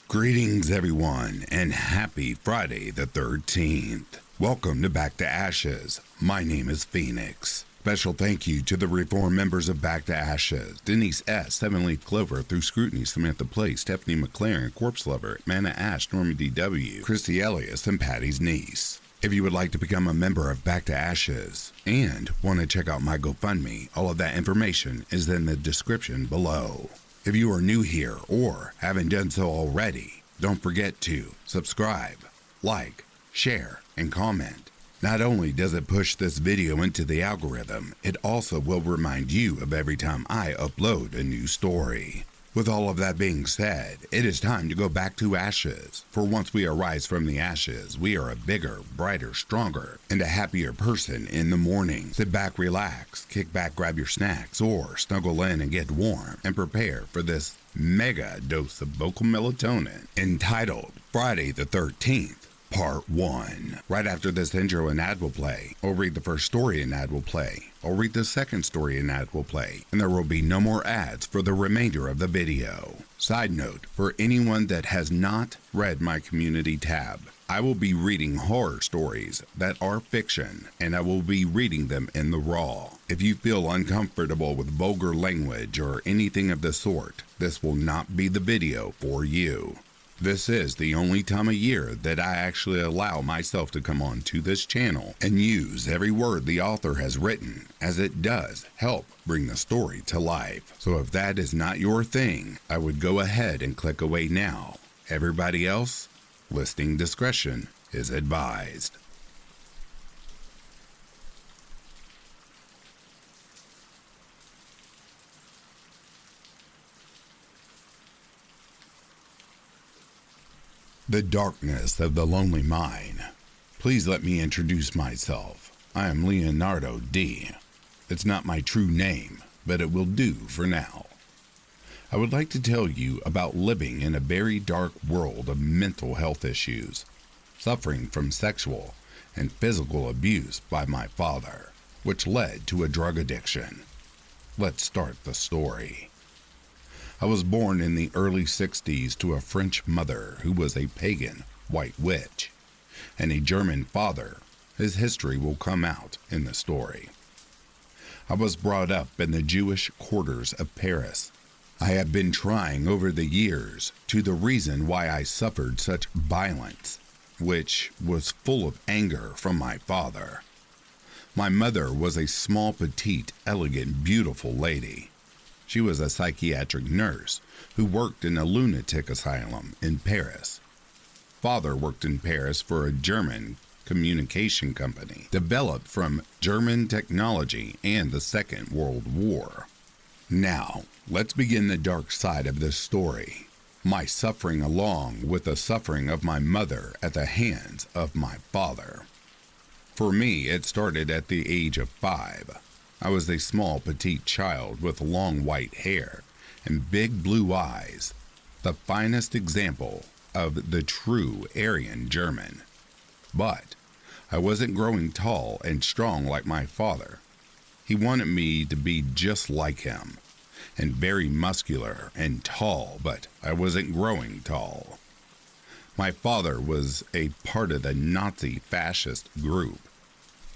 Greetings, everyone, and happy Friday the 13th. Welcome to Back to Ashes. My name is Phoenix. Special thank you to the reform members of Back to Ashes: Denise S., Seven Leaf Clover, Through Scrutiny, Samantha Place, Stephanie McLaren, Corpse Lover, Manna Ash, Normandy W., Christy Elias, and Patty's niece. If you would like to become a member of Back to Ashes and want to check out my GoFundMe, all of that information is in the description below. If you are new here or haven't done so already, don't forget to subscribe, like, share, and comment. Not only does it push this video into the algorithm, it also will remind you of every time I upload a new story. With all of that being said, it is time to go back to ashes. For once we arise from the ashes, we are a bigger, brighter, stronger, and a happier person in the morning. Sit back, relax, kick back, grab your snacks, or snuggle in and get warm, and prepare for this mega dose of vocal melatonin entitled Friday the 13th. Part 1. Right after this intro, an ad will play. I'll read the first story, an ad will play. I'll read the second story, an ad will play. And there will be no more ads for the remainder of the video. Side note, for anyone that has not read my community tab, I will be reading horror stories that are fiction, and I will be reading them in the raw. If you feel uncomfortable with vulgar language or anything of the sort, this will not be the video for you. This is the only time of year that I actually allow myself to come on to this channel and use every word the author has written, as it does help bring the story to life. So if that is not your thing, I would go ahead and click away now. Everybody else, listening discretion is advised. The Darkness of the Lonely Mine. Please let me introduce myself. I am Leonardo D. It's not my true name, but it will do for now. I would like to tell you about living in a very dark world of mental health issues, suffering from sexual and physical abuse by my father, which led to a drug addiction. Let's start the story. I was born in the early 60s to a French mother who was a pagan white witch, and a German father. His history will come out in the story. I was brought up in the Jewish quarters of Paris. I have been trying over the years to the reason why I suffered such violence, which was full of anger from my father. My mother was a small, petite, elegant, beautiful lady. She was a psychiatric nurse who worked in a lunatic asylum in Paris. Father worked in Paris for a German communication company developed from German technology and the Second World War. Now, let's begin the dark side of this story. My suffering along with the suffering of my mother at the hands of my father. For me, it started at the age of 5. I was a small, petite child with long white hair and big blue eyes, the finest example of the true Aryan German. But I wasn't growing tall and strong like my father. He wanted me to be just like him, and very muscular and tall, but I wasn't growing tall. My father was a part of the Nazi fascist group.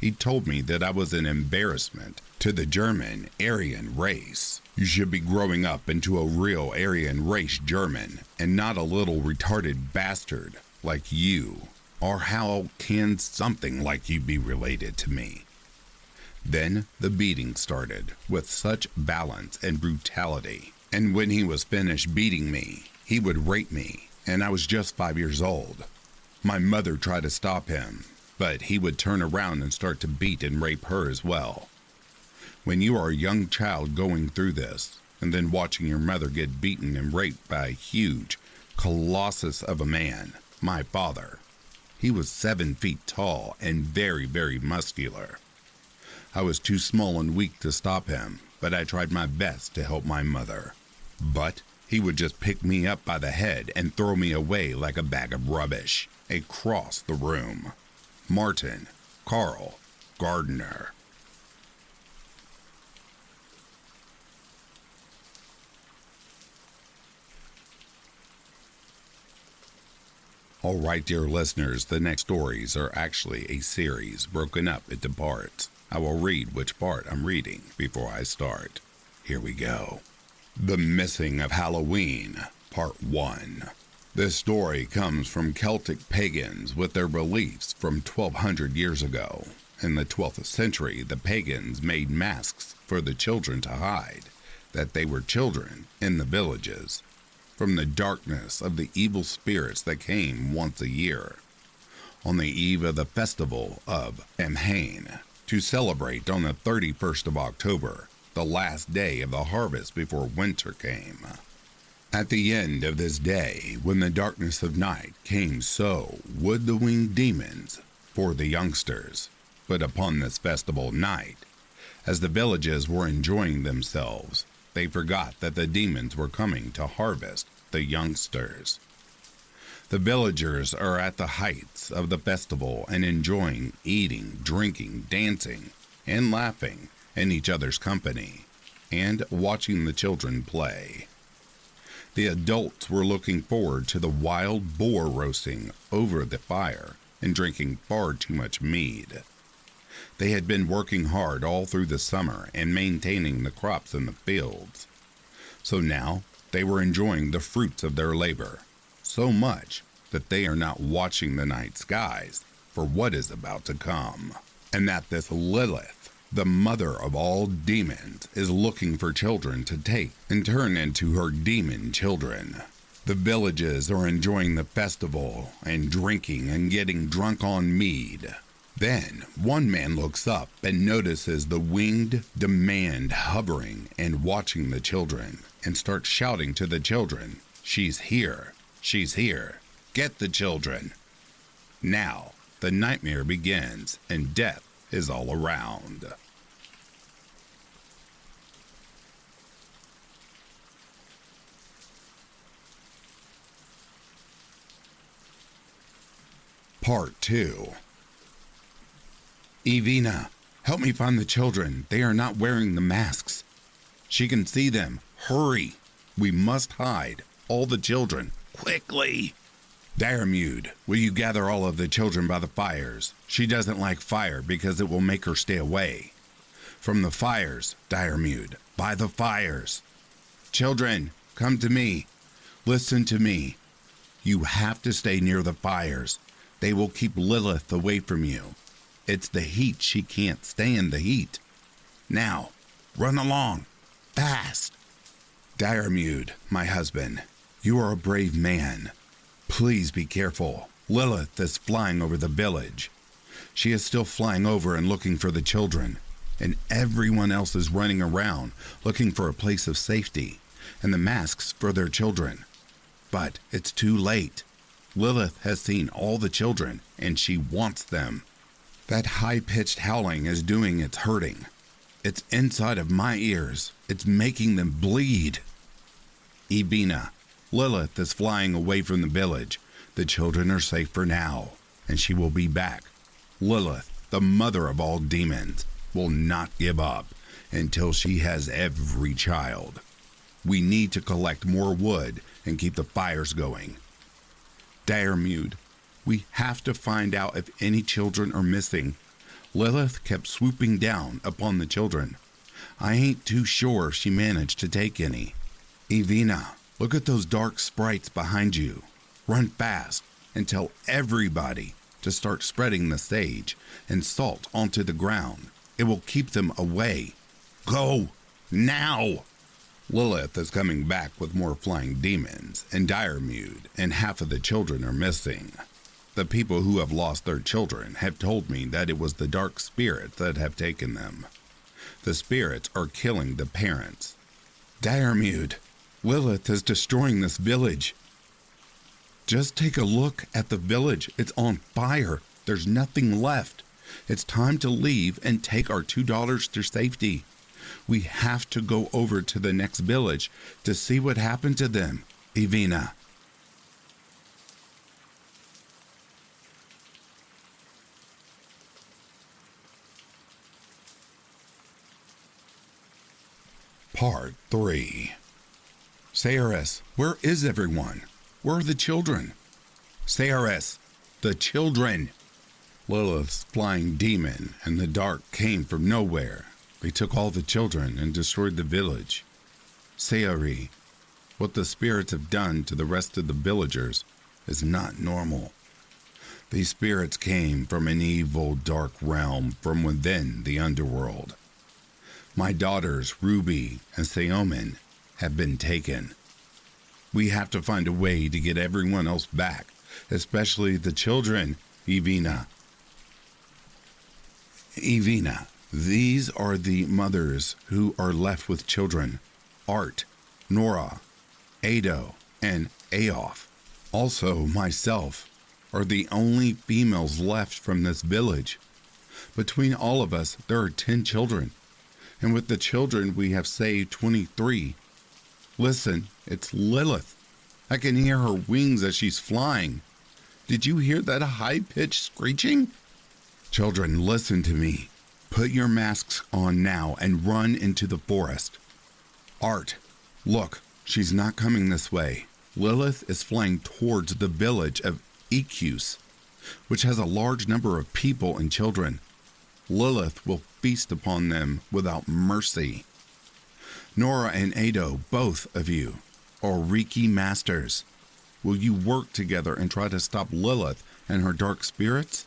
He told me that I was an embarrassment to the German Aryan race. You should be growing up into a real Aryan race German and not a little retarded bastard like you. Or how can something like you be related to me? Then the beating started with such violence and brutality. And when he was finished beating me, he would rape me, and I was just 5 years old. My mother tried to stop him, but he would turn around and start to beat and rape her as well. When you are a young child going through this, and then watching your mother get beaten and raped by a huge colossus of a man, my father, he was 7 feet tall and very, very muscular. I was too small and weak to stop him, but I tried my best to help my mother. But he would just pick me up by the head and throw me away like a bag of rubbish across the room. Martin Carl Gardner. All right, dear listeners, the next stories are actually a series broken up into parts. I will read which part I'm reading before I start. Here we go. The Missing of Halloween, Part 1. This story comes from Celtic pagans with their beliefs from 1200 years ago. In the 12th century, the pagans made masks for the children to hide that they were children in the villages from the darkness of the evil spirits that came once a year. On the eve of the festival of Samhain, to celebrate on the 31st of October, the last day of the harvest before winter came. At the end of this day, when the darkness of night came, so would the winged demons for the youngsters. But upon this festival night, as the villages were enjoying themselves, they forgot that the demons were coming to harvest the youngsters. The villagers are at the heights of the festival and enjoying eating, drinking, dancing, and laughing in each other's company, and watching the children play. The adults were looking forward to the wild boar roasting over the fire and drinking far too much mead. They had been working hard all through the summer and maintaining the crops in the fields. So now they were enjoying the fruits of their labor, so much that they are not watching the night skies for what is about to come. And that this Lilith, the mother of all demons, is looking for children to take and turn into her demon children. The villages are enjoying the festival and drinking and getting drunk on mead. Then one man looks up and notices the winged demand hovering and watching the children, and starts shouting to the children, "She's here! She's here! Get the children!" Now the nightmare begins and death is all around. Part 2. Evina, help me find the children. They are not wearing the masks. She can see them. Hurry! We must hide all the children. Quickly! Diarmude, will you gather all of the children by the fires? She doesn't like fire because it will make her stay away. From the fires, Diarmude, by the fires. Children, come to me. Listen to me. You have to stay near the fires. They will keep Lilith away from you. It's the heat. She can't stand the heat. Now, run along. Fast. Diarmude, my husband, you are a brave man. Please be careful. Lilith is flying over the village. She is still flying over and looking for the children, and everyone else is running around looking for a place of safety and the masks for their children. But it's too late. Lilith has seen all the children, and she wants them. That high-pitched howling is doing its hurting. It's inside of my ears. It's making them bleed. Evina, Lilith is flying away from the village. The children are safe for now, and she will be back. Lilith, the mother of all demons, will not give up until she has every child. We need to collect more wood and keep the fires going. Diarmude, we have to find out if any children are missing. Lilith kept swooping down upon the children. I ain't too sure she managed to take any. Evina, look at those dark sprites behind you. Run fast and tell everybody to start spreading the sage and salt onto the ground. It will keep them away. Go, now! Lilith is coming back with more flying demons, and Diarmude and half of the children are missing. The people who have lost their children have told me that it was the dark spirits that have taken them. The spirits are killing the parents. Diarmude, Lilith is destroying this village. Just take a look at the village. It's on fire. There's nothing left. It's time to leave and take our $2 to safety. We have to go over to the next village to see what happened to them, Evina. Part 3. Saris, where is everyone? Where are the children? CRS, the children. Lilith's flying demon and the dark came from nowhere. They took all the children and destroyed the village. Sayori, what the spirits have done to the rest of the villagers is not normal. These spirits came from an evil, dark realm from within the underworld. My daughters, Ruby and Seomin, have been taken. We have to find a way to get everyone else back, especially the children, Evina. Evina, these are the mothers who are left with children. Art, Nora, Ado, and Aof, also myself, are the only females left from this village. Between all of us, there are 10 children, and with the children we have saved 23. Listen, it's Lilith. I can hear her wings as she's flying. Did you hear that high-pitched screeching? Children, listen to me. Put your masks on now and run into the forest. Art, look, she's not coming this way. Lilith is flying towards the village of Ecus, which has a large number of people and children. Lilith will feast upon them without mercy. Nora and Ado, both of you, are Reiki masters. Will you work together and try to stop Lilith and her dark spirits?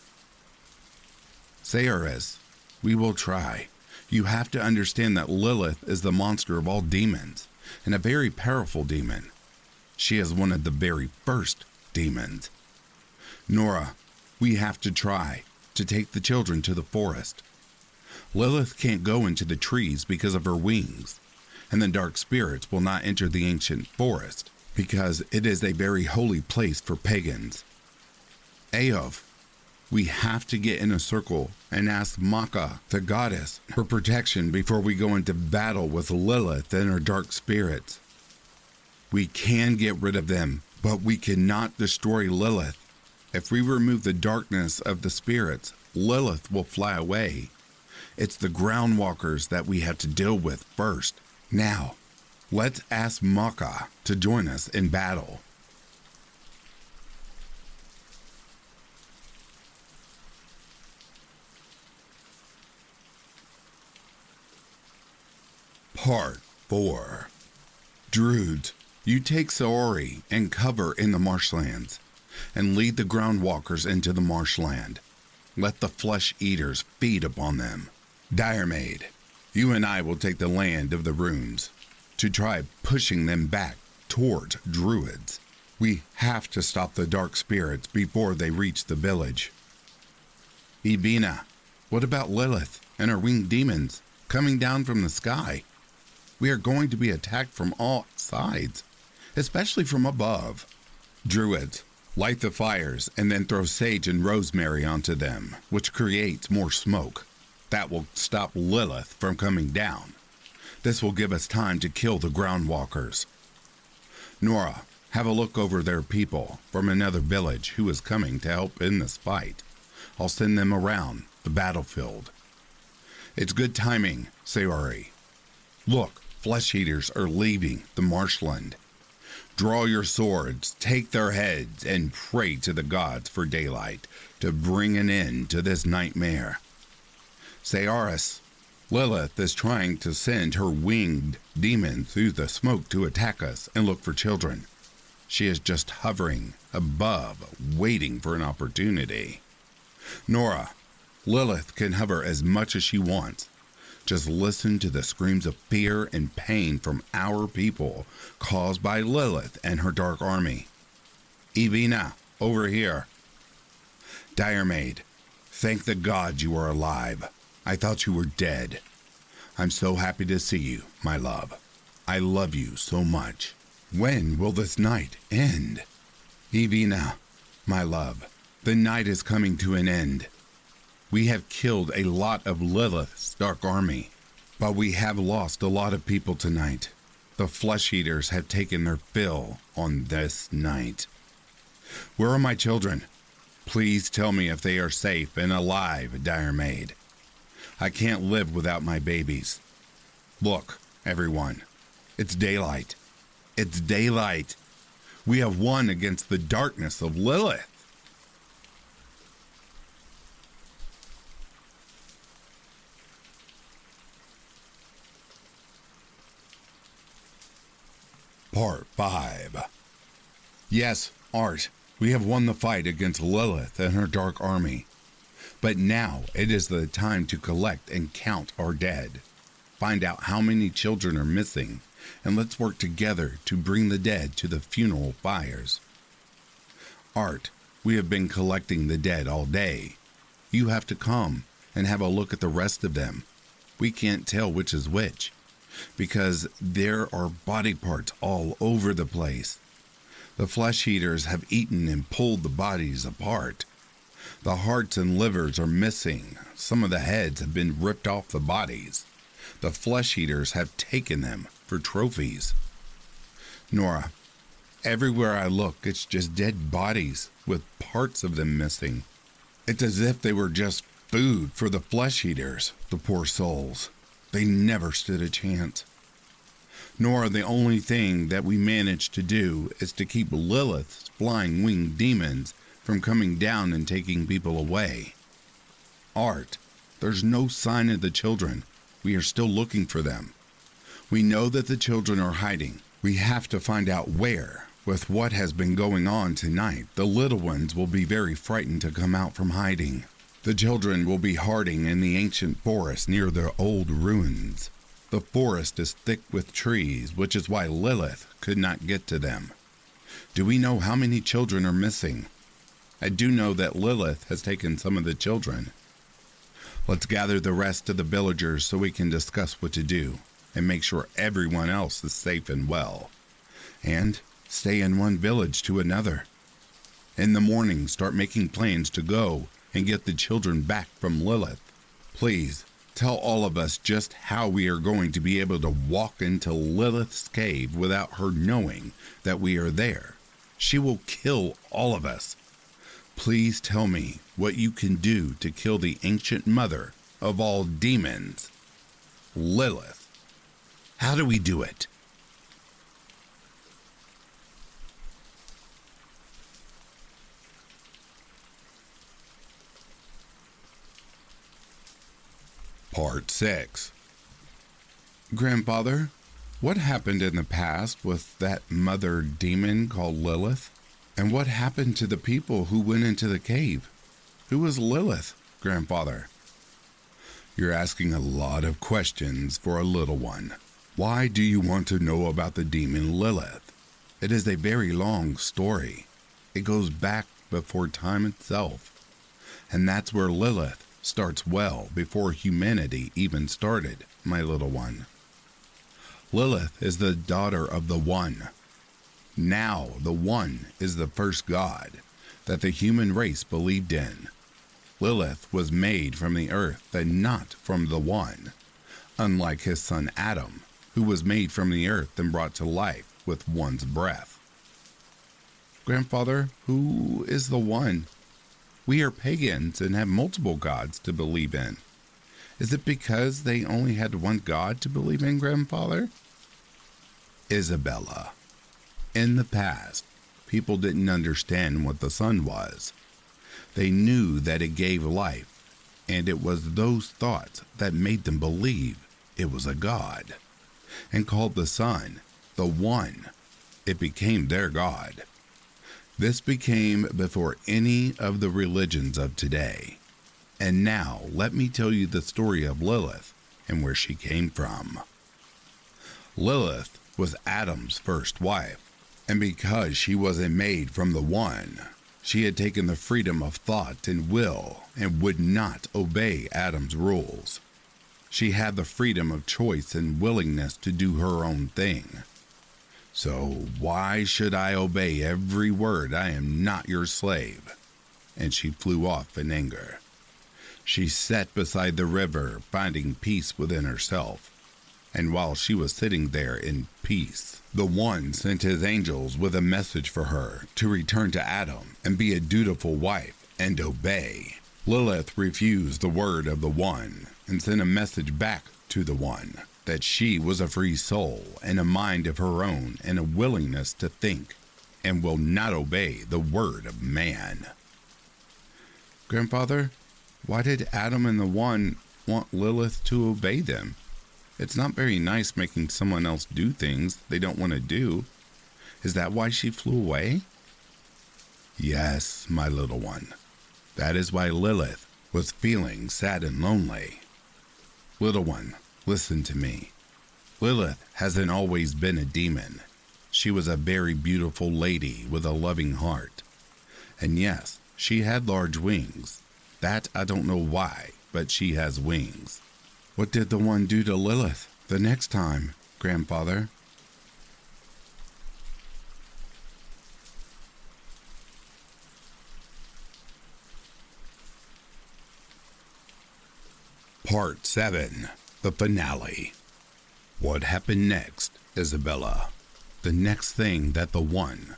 Sayores, we will try. You have to understand that Lilith is the monster of all demons, and a very powerful demon. She is one of the very first demons. Nora, we have to try to take the children to the forest. Lilith can't go into the trees because of her wings, and the dark spirits will not enter the ancient forest because it is a very holy place for pagans. Aof, we have to get in a circle and ask Maka, the goddess, for protection before we go into battle with Lilith and her dark spirits. We can get rid of them, but we cannot destroy Lilith. If we remove the darkness of the spirits, Lilith will fly away. It's the groundwalkers that we have to deal with first. Now, let's ask Maka to join us in battle. Part 4. Druids, you take Saori and cover in the marshlands, and lead the groundwalkers into the marshland. Let the flesh eaters feed upon them. Dire Maid, you and I will take the land of the runes to try pushing them back towards druids. We have to stop the dark spirits before they reach the village. Evina, what about Lilith and her winged demons coming down from the sky? We are going to be attacked from all sides, especially from above. Druids, light the fires and then throw sage and rosemary onto them, which creates more smoke. That will stop Lilith from coming down. This will give us time to kill the groundwalkers. Nora, have a look over their people from another village who is coming to help in this fight. I'll send them around the battlefield. It's good timing, Sayori. Look, flesh eaters are leaving the marshland. Draw your swords, take their heads, and pray to the gods for daylight to bring an end to this nightmare. Sayaris, Lilith is trying to send her winged demon through the smoke to attack us and look for children. She is just hovering above, waiting for an opportunity. Nora, Lilith can hover as much as she wants. Just listen to the screams of fear and pain from our people caused by Lilith and her dark army. Evina, over here. Dire Maid, thank the gods you are alive. I thought you were dead. I'm so happy to see you, my love. I love you so much. When will this night end? Evina, my love, the night is coming to an end. We have killed a lot of Lilith's dark army, but we have lost a lot of people tonight. The flesh eaters have taken their fill on this night. Where are my children? Please tell me if they are safe and alive, Dire Maid. I can't live without my babies. Look, everyone, it's daylight. It's daylight. We have won against the darkness of Lilith. Part 5. Yes, Art, we have won the fight against Lilith and her dark army. But now it is the time to collect and count our dead. Find out how many children are missing, and let's work together to bring the dead to the funeral pyres. Art, we have been collecting the dead all day. You have to come and have a look at the rest of them. We can't tell which is which, because there are body parts all over the place. The flesh eaters have eaten and pulled the bodies apart. The hearts and livers are missing. Some of the heads have been ripped off the bodies. The flesh eaters have taken them for trophies. Nora, everywhere I look, it's just dead bodies with parts of them missing. It's as if they were just food for the flesh eaters, the poor souls. They never stood a chance. Nora, the only thing that we managed to do is to keep Lilith's flying winged demons from coming down and taking people away. Art, there's no sign of the children. We are still looking for them. We know that the children are hiding. We have to find out where. With what has been going on tonight, the little ones will be very frightened to come out from hiding. The children will be hiding in the ancient forest near the old ruins. The forest is thick with trees, which is why Lilith could not get to them. Do we know how many children are missing? I do know that Lilith has taken some of the children. Let's gather the rest of the villagers so we can discuss what to do and make sure everyone else is safe and well. And stay in one village to another. In the morning, start making plans to go and get the children back from Lilith. Please, tell all of us just how we are going to be able to walk into Lilith's cave without her knowing that we are there. She will kill all of us. Please tell me what you can do to kill the ancient mother of all demons, Lilith. How do we do it? Part 6. Grandfather, what happened in the past with that mother demon called Lilith? And what happened to the people who went into the cave? Who was Lilith, Grandfather? You're asking a lot of questions for a little one. Why do you want to know about the demon Lilith? It is a very long story. It goes back before time itself. And that's where Lilith starts well before humanity even started, my little one. Lilith is the daughter of the One. Now the One is the first god that the human race believed in. Lilith was made from the earth and not from the One, unlike his son Adam, who was made from the earth and brought to life with one's breath. Grandfather, who is the One? We are pagans and have multiple gods to believe in. Is it because they only had one god to believe in, Grandfather? Isabella. In the past, people didn't understand what the sun was. They knew that it gave life, and it was those thoughts that made them believe it was a god, and called the sun the One. It became their god. This became before any of the religions of today. And now let me tell you the story of Lilith and where she came from. Lilith was Adam's first wife, and because she wasn't made from the One, she had taken the freedom of thought and will and would not obey Adam's rules. She had the freedom of choice and willingness to do her own thing. So why should I obey every word? I am not your slave. And she flew off in anger. She sat beside the river, finding peace within herself. And while she was sitting there in peace, the One sent his angels with a message for her to return to Adam and be a dutiful wife and obey. Lilith refused the word of the One and sent a message back to the One that she was a free soul and a mind of her own and a willingness to think, and will not obey the word of man. Grandfather, why did Adam and the One want Lilith to obey them? It's not very nice making someone else do things they don't want to do. Is that why she flew away? Yes, my little one. That is why Lilith was feeling sad and lonely. Little one, listen to me. Lilith hasn't always been a demon. She was a very beautiful lady with a loving heart. And yes, she had large wings. That I don't know why, but she has wings. What did the one do to Lilith the next time, Grandfather? Part 7, the finale. What happened next, Isabella? The next thing that the one,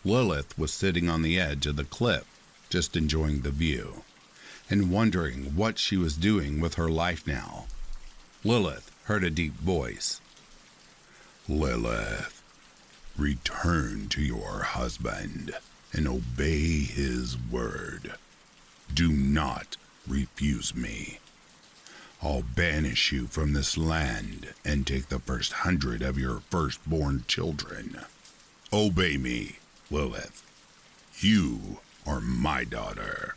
Lilith, was sitting on the edge of the cliff, just enjoying the view, and wondering what she was doing with her life now. Lilith heard a deep voice. Lilith, return to your husband and obey his word. Do not refuse me. I'll banish you from this land and take the first 100 of your firstborn children. Obey me, Lilith. You are my daughter.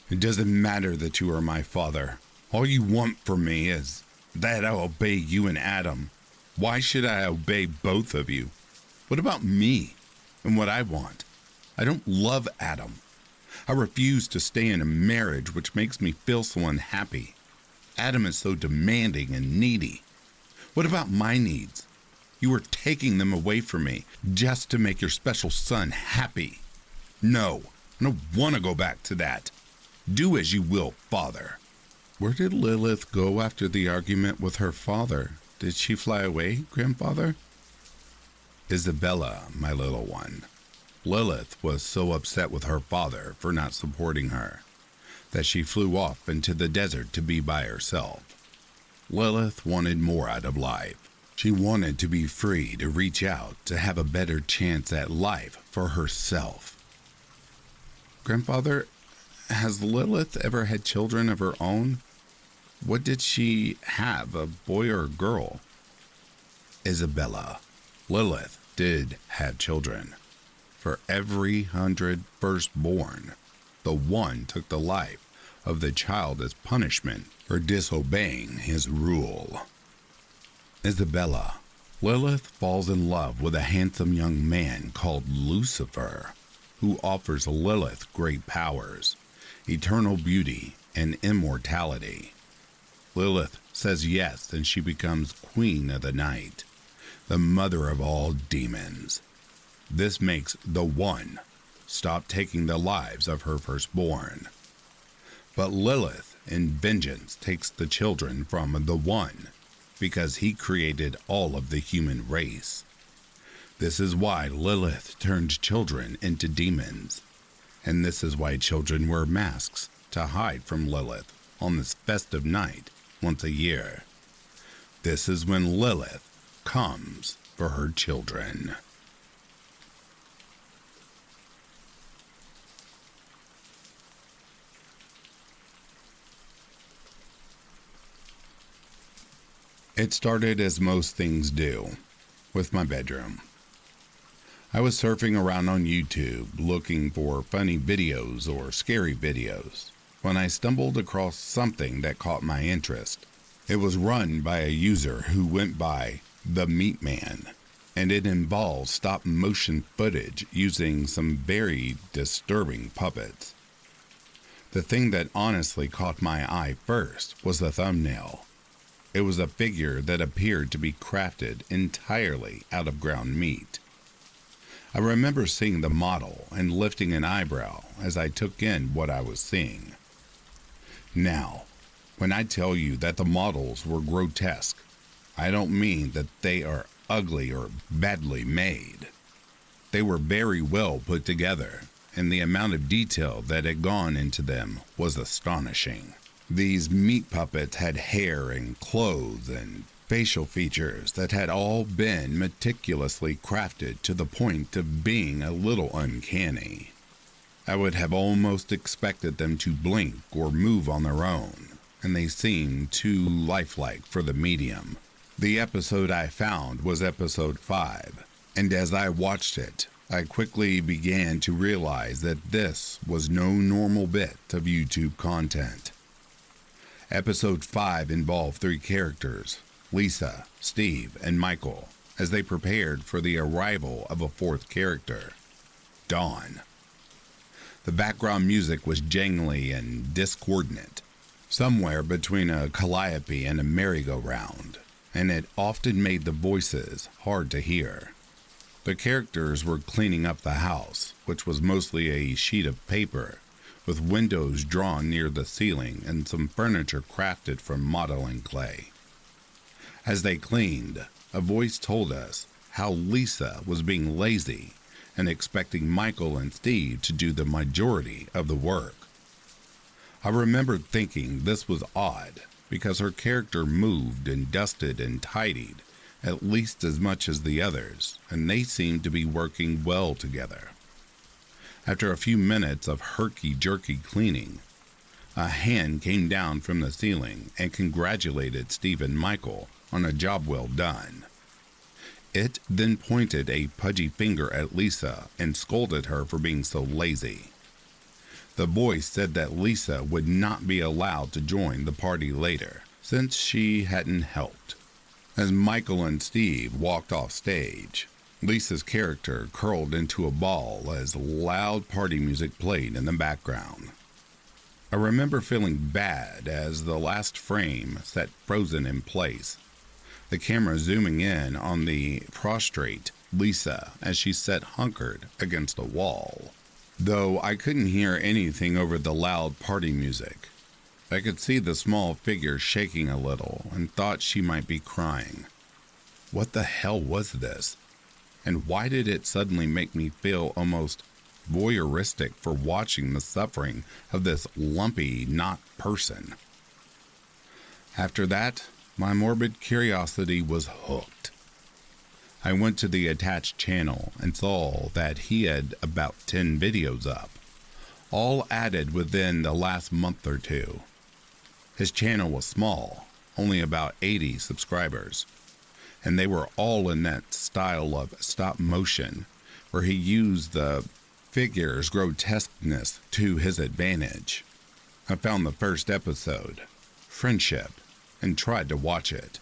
It doesn't matter that you are my father. All you want from me is that I obey you and Adam. Why should I obey both of you? What about me and what I want? I don't love Adam. I refuse to stay in a marriage which makes me feel so unhappy. Adam is so demanding and needy. What about my needs? You are taking them away from me just to make your special son happy. No, I don't want to go back to that. Do as you will, Father. Where did Lilith go after the argument with her father? Did she fly away, Grandfather? Isabella, my little one. Lilith was so upset with her father for not supporting her that she flew off into the desert to be by herself. Lilith wanted more out of life. She wanted to be free to reach out, to have a better chance at life for herself. Grandfather, has Lilith ever had children of her own? What did she have, a boy or a girl? Isabella, Lilith did have children. For every 100 firstborn, the one took the life of the child as punishment for disobeying his rule. Isabella, Lilith falls in love with a handsome young man called Lucifer, who offers Lilith great powers, eternal beauty, and immortality. Lilith says yes, and she becomes Queen of the Night, the mother of all demons. This makes the one stop taking the lives of her firstborn. But Lilith, in vengeance, takes the children from the one because he created all of the human race. This is why Lilith turned children into demons. And this is why children wear masks to hide from Lilith on this festive night once a year. This is when Lilith comes for her children. It started as most things do, with my bedroom. I was surfing around on YouTube looking for funny videos or scary videos when I stumbled across something that caught my interest. It was run by a user who went by The Meat Man, and it involves stop-motion footage using some very disturbing puppets. The thing that honestly caught my eye first was the thumbnail. It was a figure that appeared to be crafted entirely out of ground meat. I remember seeing the model and lifting an eyebrow as I took in what I was seeing. Now, when I tell you that the models were grotesque, I don't mean that they are ugly or badly made. They were very well put together, and the amount of detail that had gone into them was astonishing. These meat puppets had hair and clothes and facial features that had all been meticulously crafted to the point of being a little uncanny. I would have almost expected them to blink or move on their own, and they seemed too lifelike for the medium. The episode I found was episode 5, And as I watched it, I quickly began to realize that this was no normal bit of YouTube content. Episode 5 involved 3 characters, Lisa, Steve, and Michael, as they prepared for the arrival of a 4th character, Dawn. The background music was jangly and discordant, somewhere between a calliope and a merry-go-round, and it often made the voices hard to hear. The characters were cleaning up the house, which was mostly a sheet of paper, with windows drawn near the ceiling and some furniture crafted from modeling clay. As they cleaned, a voice told us how Lisa was being lazy and expecting Michael and Steve to do the majority of the work. I remembered thinking this was odd because her character moved and dusted and tidied at least as much as the others, and they seemed to be working well together. After a few minutes of herky-jerky cleaning, a hand came down from the ceiling and congratulated Steve and Michael on a job well done. It then pointed a pudgy finger at Lisa and scolded her for being so lazy. The voice said that Lisa would not be allowed to join the party later, since she hadn't helped. As Michael and Steve walked off stage, Lisa's character curled into a ball as loud party music played in the background. I remember feeling bad as the last frame sat frozen in place, the camera zooming in on the prostrate Lisa as she sat hunkered against a wall. Though I couldn't hear anything over the loud party music, I could see the small figure shaking a little and thought she might be crying. What the hell was this? And why did it suddenly make me feel almost voyeuristic for watching the suffering of this lumpy, not person? After that, my morbid curiosity was hooked. I went to the attached channel and saw that he had about 10 videos up, all added within the last month or two. His channel was small, only about 80 subscribers, and they were all in that style of stop motion, where he used the figure's grotesqueness to his advantage. I found the first episode, Friendship, and tried to watch it.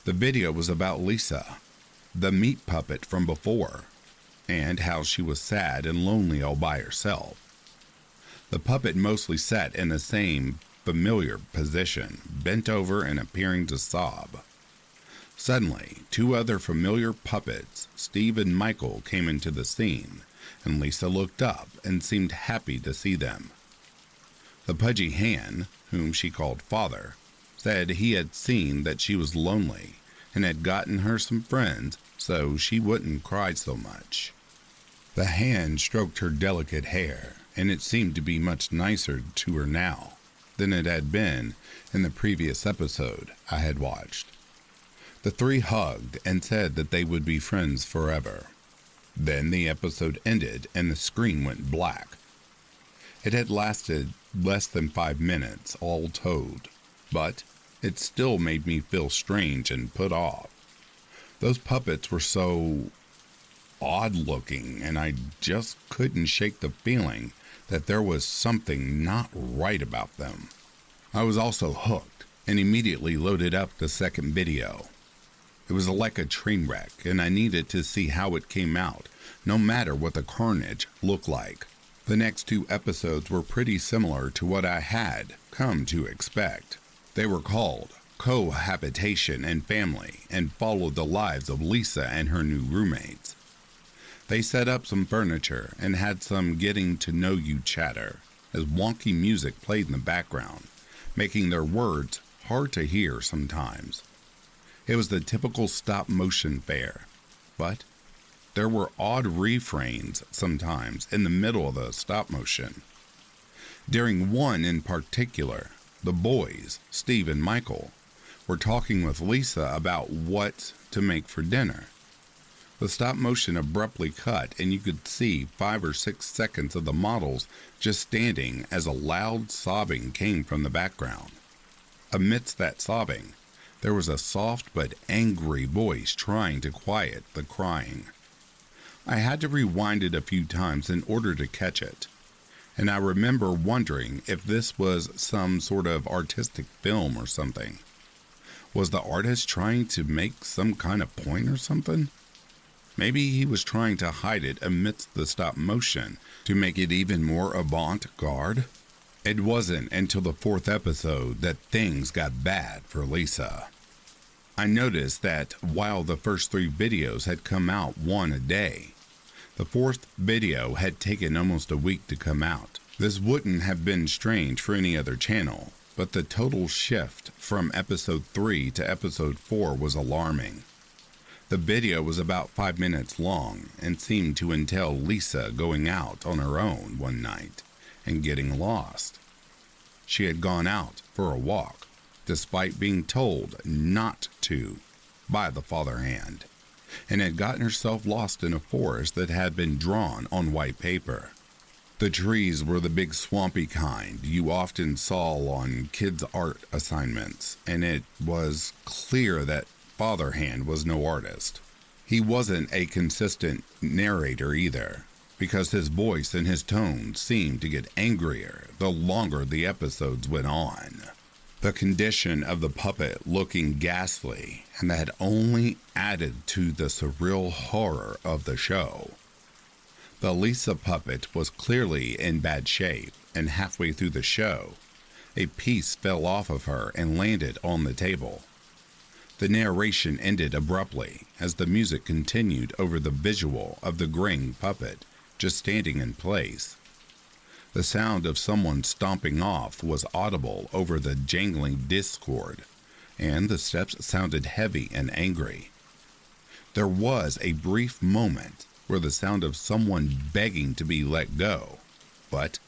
The video was about Lisa, the meat puppet from before, and how she was sad and lonely all by herself. The puppet mostly sat in the same familiar position, bent over and appearing to sob. Suddenly, 2 other familiar puppets, Steve and Michael, came into the scene, and Lisa looked up and seemed happy to see them. The pudgy hand, whom she called Father, said he had seen that she was lonely and had gotten her some friends so she wouldn't cry so much. The hand stroked her delicate hair, and it seemed to be much nicer to her now than it had been in the previous episode I had watched. The 3 hugged and said that they would be friends forever. Then the episode ended and the screen went black. It had lasted less than 5 minutes, all told, but it still made me feel strange and put off. Those puppets were so odd-looking, and I just couldn't shake the feeling that there was something not right about them. I was also hooked and immediately loaded up the second video. It was like a train wreck, and I needed to see how it came out, no matter what the carnage looked like. The next 2 episodes were pretty similar to what I had come to expect. They were called Cohabitation and Family and followed the lives of Lisa and her new roommates. They set up some furniture and had some getting to know you chatter as wonky music played in the background, making their words hard to hear sometimes. It was the typical stop-motion fare, but there were odd refrains sometimes in the middle of the stop-motion. During one in particular, the boys, Steve and Michael, were talking with Lisa about what to make for dinner. The stop-motion abruptly cut, and you could see 5 or 6 seconds of the models just standing as a loud sobbing came from the background. Amidst that sobbing, There was a soft but angry voice trying to quiet the crying. I had to rewind it a few times in order to catch it, and I remember wondering if this was some sort of artistic film or something. Was the artist trying to make some kind of point or something? Maybe he was trying to hide it amidst the stop motion to make it even more avant-garde? It wasn't until the 4th episode that things got bad for Lisa. I noticed that while the first 3 videos had come out one a day, the 4th video had taken almost a week to come out. This wouldn't have been strange for any other channel, but the total shift from episode 3 to episode 4 was alarming. The video was about 5 minutes long and seemed to entail Lisa going out on her own one night and getting lost. She had gone out for a walk, despite being told not to by the father hand, and had gotten herself lost in a forest that had been drawn on white paper. The trees were the big swampy kind you often saw on kids' art assignments, and it was clear that Father Hand was no artist. He wasn't a consistent narrator either, because his voice and his tone seemed to get angrier the longer the episodes went on. The condition of the puppet looking ghastly, and that only added to the surreal horror of the show. The Lisa puppet was clearly in bad shape, and halfway through the show, a piece fell off of her and landed on the table. The narration ended abruptly as the music continued over the visual of the graying puppet just standing in place. The sound of someone stomping off was audible over the jangling discord, and the steps sounded heavy and angry. There was a brief moment where the sound of someone begging to be let go, but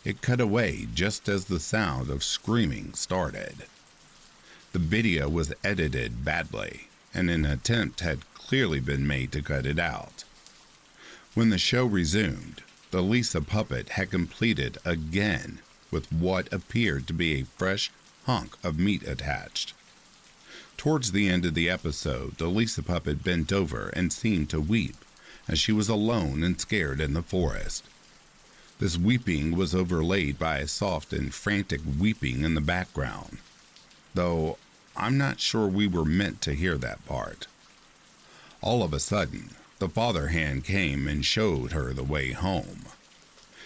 it cut away just as the sound of screaming started. The video was edited badly, and an attempt had clearly been made to cut it out. When the show resumed, the Lisa puppet had completed again with what appeared to be a fresh hunk of meat attached. Towards the end of the episode, the Lisa puppet bent over and seemed to weep as she was alone and scared in the forest. This weeping was overlaid by a soft and frantic weeping in the background, though I'm not sure we were meant to hear that part. All of a sudden, the father hand came and showed her the way home.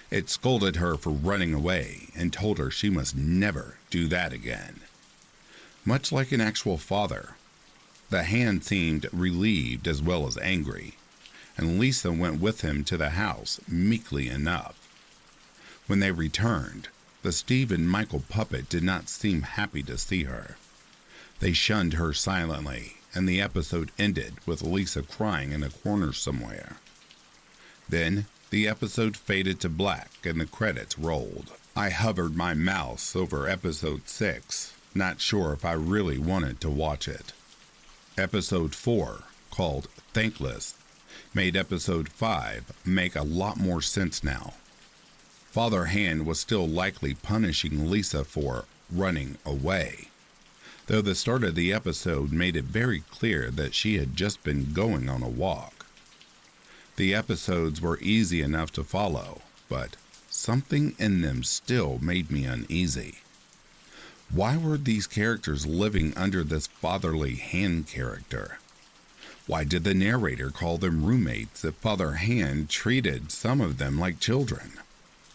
It scolded her for running away and told her she must never do that again. Much like an actual father, the hand seemed relieved as well as angry, and Lisa went with him to the house meekly enough. When they returned, the Steve and Michael puppet did not seem happy to see her. They shunned her silently, and the episode ended with Lisa crying in a corner somewhere. Then the episode faded to black and the credits rolled. I hovered my mouse over episode 6, not sure if I really wanted to watch it. Episode 4, called Thankless, made episode 5 make a lot more sense now. Father Hand was still likely punishing Lisa for running away, though the start of the episode made it very clear that she had just been going on a walk. The episodes were easy enough to follow, but something in them still made me uneasy. Why were these characters living under this fatherly Hand character? Why did the narrator call them roommates if Father Hand treated some of them like children?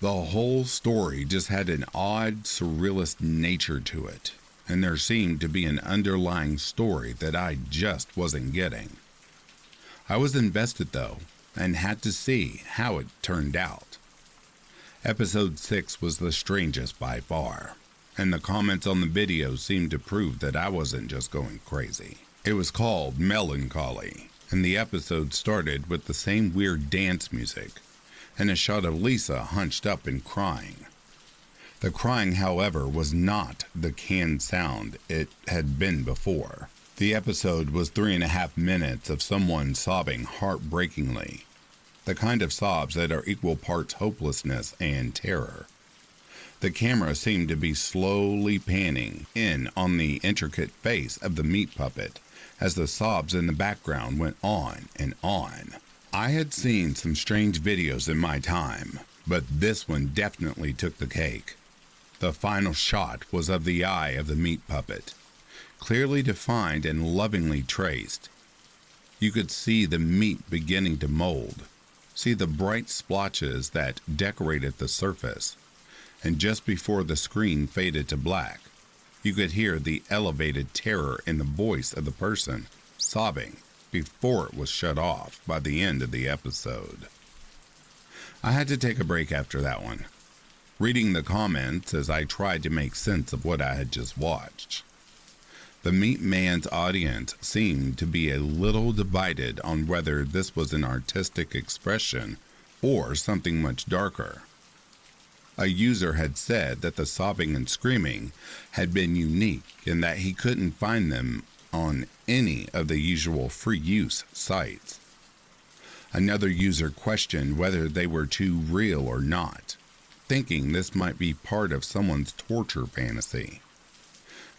The whole story just had an odd, surrealist nature to it, and there seemed to be an underlying story that I just wasn't getting. I was invested though, and had to see how it turned out. Episode 6 was the strangest by far, and the comments on the video seemed to prove that I wasn't just going crazy. It was called Melancholy, and the episode started with the same weird dance music, and a shot of Lisa hunched up and crying. The crying, however, was not the canned sound it had been before. The episode was 3.5 minutes of someone sobbing heartbreakingly, the kind of sobs that are equal parts hopelessness and terror. The camera seemed to be slowly panning in on the intricate face of the meat puppet as the sobs in the background went on and on. I had seen some strange videos in my time, but this one definitely took the cake. The final shot was of the eye of the meat puppet, clearly defined and lovingly traced. You could see the meat beginning to mold, see the bright splotches that decorated the surface, and just before the screen faded to black, you could hear the elevated terror in the voice of the person sobbing before it was shut off by the end of the episode. I had to take a break after that one, reading the comments as I tried to make sense of what I had just watched. The Meat Man's audience seemed to be a little divided on whether this was an artistic expression or something much darker. A user had said that the sobbing and screaming had been unique and that he couldn't find them on any of the usual free use sites. Another user questioned whether they were too real or not, thinking this might be part of someone's torture fantasy.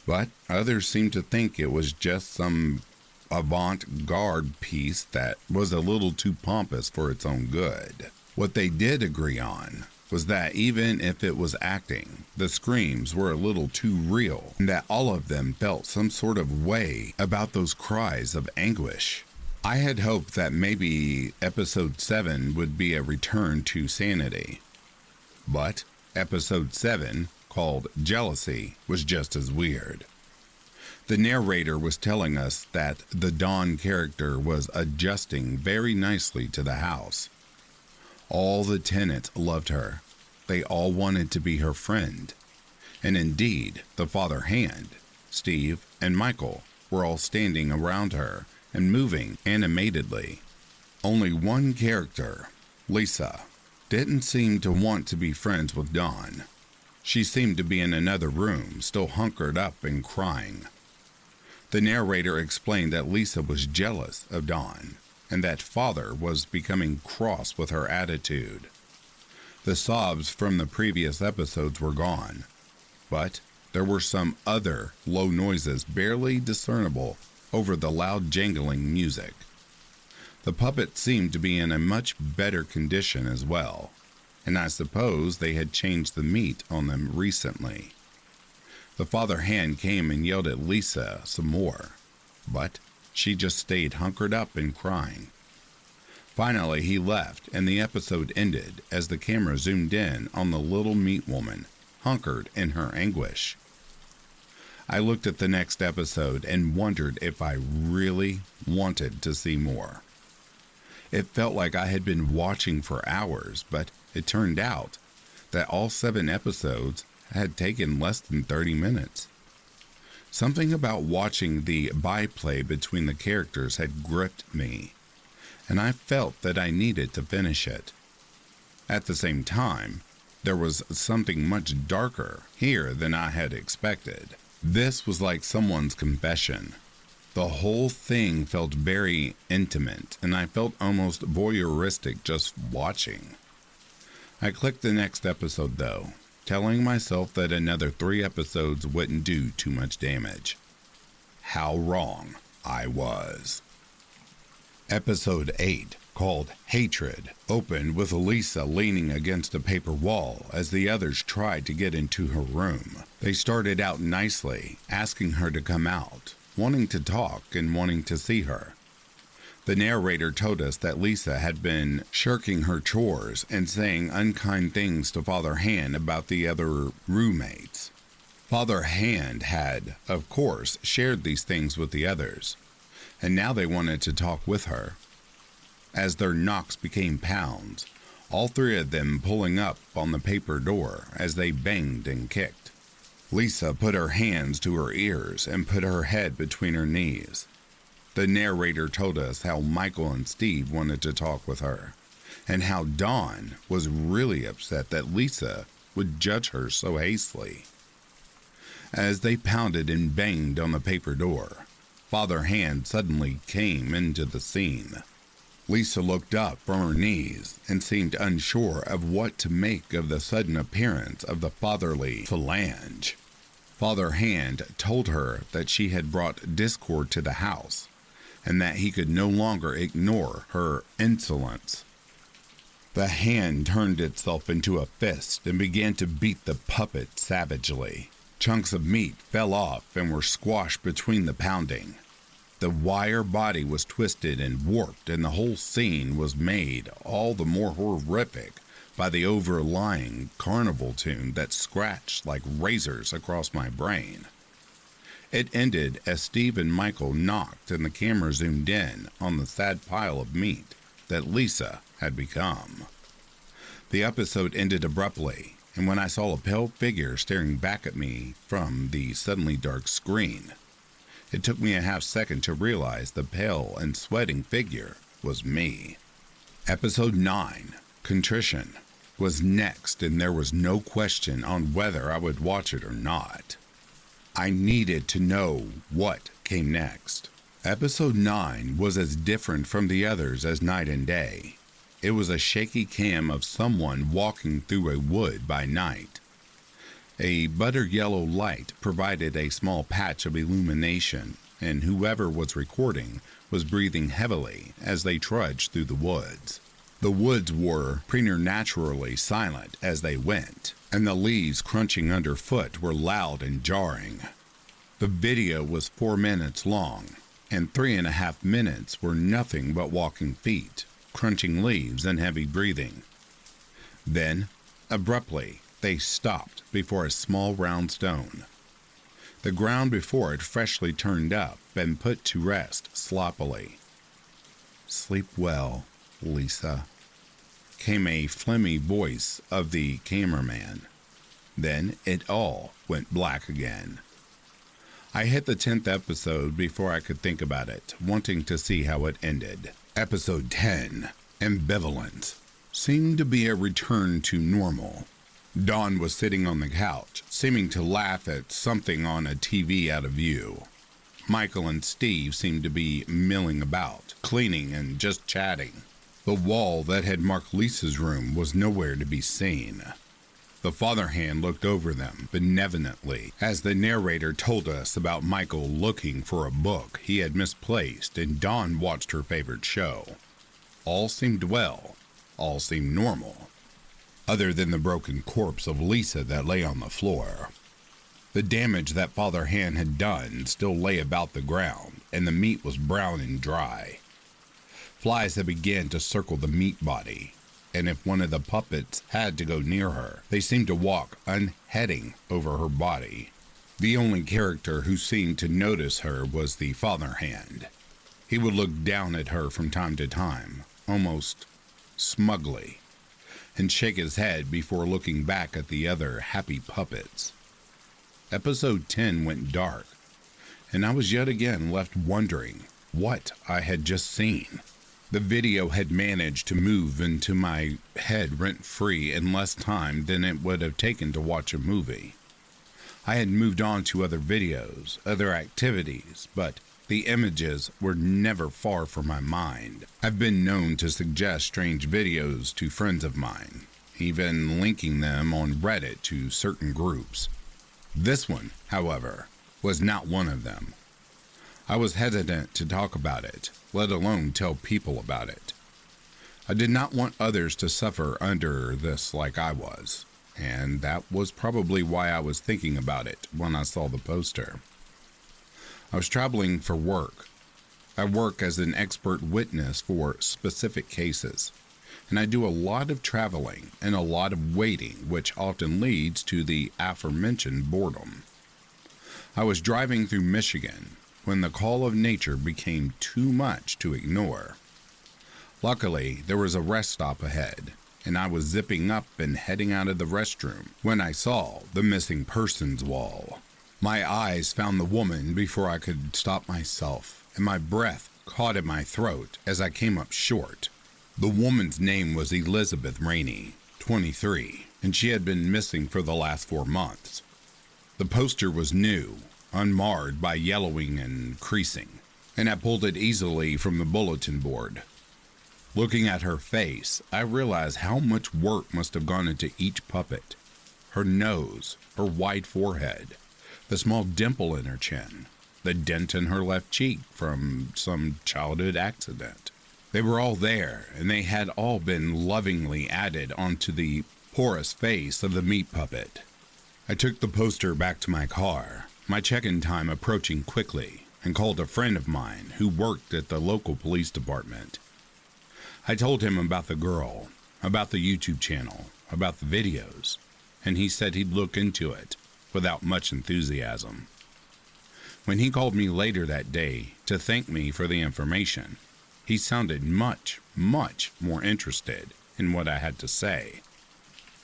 But others seemed to think it was just some avant-garde piece that was a little too pompous for its own good. What they did agree on was that even if it was acting, the screams were a little too real, and that all of them felt some sort of way about those cries of anguish. I had hoped that maybe episode 7 would be a return to sanity. But episode 7, called Jealousy, was just as weird. The narrator was telling us that the Dawn character was adjusting very nicely to the house. All the tenants loved her. They all wanted to be her friend. And indeed, the father hand, Steve, and Michael were all standing around her and moving animatedly. Only one character, Lisa, didn't seem to want to be friends with Dawn. She seemed to be in another room, still hunkered up and crying. The narrator explained that Lisa was jealous of Dawn, and that father was becoming cross with her attitude. The sobs from the previous episodes were gone, but there were some other low noises barely discernible over the loud jangling music. The puppet seemed to be in a much better condition as well, and I suppose they had changed the meat on them recently. The father hand came and yelled at Lisa some more, but she just stayed hunkered up and crying. Finally, he left, and the episode ended as the camera zoomed in on the little meat woman, hunkered in her anguish. I looked at the next episode and wondered if I really wanted to see more. It felt like I had been watching for hours, but it turned out that all 7 episodes had taken less than 30 minutes. Something about watching the byplay between the characters had gripped me, and I felt that I needed to finish it. At the same time, there was something much darker here than I had expected. This was like someone's confession. The whole thing felt very intimate, and I felt almost voyeuristic just watching. I clicked the next episode though, telling myself that another 3 episodes wouldn't do too much damage. How wrong I was. Episode 8, called Hatred, opened with Elisa leaning against a paper wall as the others tried to get into her room. They started out nicely, asking her to come out, wanting to talk and wanting to see her. The narrator told us that Lisa had been shirking her chores and saying unkind things to Father Hand about the other roommates. Father Hand had, of course, shared these things with the others, and now they wanted to talk with her. As their knocks became pounds, all 3 of them pulling up on the paper door as they banged and kicked. Lisa put her hands to her ears and put her head between her knees. The narrator told us how Michael and Steve wanted to talk with her, and how Dawn was really upset that Lisa would judge her so hastily. As they pounded and banged on the paper door, Father Hand suddenly came into the scene. Lisa looked up from her knees and seemed unsure of what to make of the sudden appearance of the fatherly phalange. Father Hand told her that she had brought discord to the house and that he could no longer ignore her insolence. The hand turned itself into a fist and began to beat the puppet savagely. Chunks of meat fell off and were squashed between the pounding. The wire body was twisted and warped, and the whole scene was made all the more horrific by the overlying carnival tune that scratched like razors across my brain. It ended as Steve and Michael knocked and the camera zoomed in on the sad pile of meat that Lisa had become. The episode ended abruptly, and when I saw a pale figure staring back at me from the suddenly dark screen, it took me a half second to realize the pale and sweating figure was me. Episode 9, Contrition, was next, and there was no question on whether I would watch it or not. I needed to know what came next. Episode 9 was as different from the others as night and day. It was a shaky cam of someone walking through a wood by night. A butter yellow light provided a small patch of illumination, and whoever was recording was breathing heavily as they trudged through the woods. The woods were preternaturally silent as they went, and the leaves crunching underfoot were loud and jarring. The video was 4 minutes long, and 3.5 minutes were nothing but walking feet, crunching leaves and heavy breathing. Then, abruptly, they stopped before a small round stone. The ground before it freshly turned up and put to rest sloppily. "Sleep well, Lisa," came a phlegmy voice of the cameraman. Then it all went black again. I hit the 10th episode before I could think about it, wanting to see how it ended. Episode 10, Ambivalent, seemed to be a return to normal. Dawn was sitting on the couch, seeming to laugh at something on a TV out of view. Michael and Steve seemed to be milling about, cleaning and just chatting. The wall that had marked Lisa's room was nowhere to be seen. The father hand looked over them benevolently as the narrator told us about Michael looking for a book he had misplaced, and Dawn watched her favorite show. All seemed well. All seemed normal, other than the broken corpse of Lisa that lay on the floor. The damage that Father Hand had done still lay about the ground, and the meat was brown and dry. Flies had begun to circle the meat body, and if one of the puppets had to go near her, they seemed to walk unheading over her body. The only character who seemed to notice her was the Father Hand. He would look down at her from time to time, almost smugly, and shake his head before looking back at the other happy puppets. Episode 10 went dark, and I was yet again left wondering what I had just seen. The video had managed to move into my head rent-free in less time than it would have taken to watch a movie. I had moved on to other videos, other activities, but the images were never far from my mind. I've been known to suggest strange videos to friends of mine, even linking them on Reddit to certain groups. This one, however, was not one of them. I was hesitant to talk about it, let alone tell people about it. I did not want others to suffer under this like I was, and that was probably why I was thinking about it when I saw the poster. I was traveling for work. I work as an expert witness for specific cases, and I do a lot of traveling and a lot of waiting, which often leads to the aforementioned boredom. I was driving through Michigan when the call of nature became too much to ignore. Luckily, there was a rest stop ahead, and I was zipping up and heading out of the restroom when I saw the missing persons wall. My eyes found the woman before I could stop myself, and my breath caught in my throat as I came up short. The woman's name was Elizabeth Rainey, 23, and she had been missing for the last 4 months. The poster was new, unmarred by yellowing and creasing, and I pulled it easily from the bulletin board. Looking at her face, I realized how much work must have gone into each puppet. Her nose, her wide forehead, the small dimple in her chin, the dent in her left cheek from some childhood accident. They were all there, and they had all been lovingly added onto the porous face of the meat puppet. I took the poster back to my car, my check-in time approaching quickly, and called a friend of mine who worked at the local police department. I told him about the girl, about the YouTube channel, about the videos, and he said he'd look into it without much enthusiasm. When he called me later that day to thank me for the information, he sounded much, much more interested in what I had to say.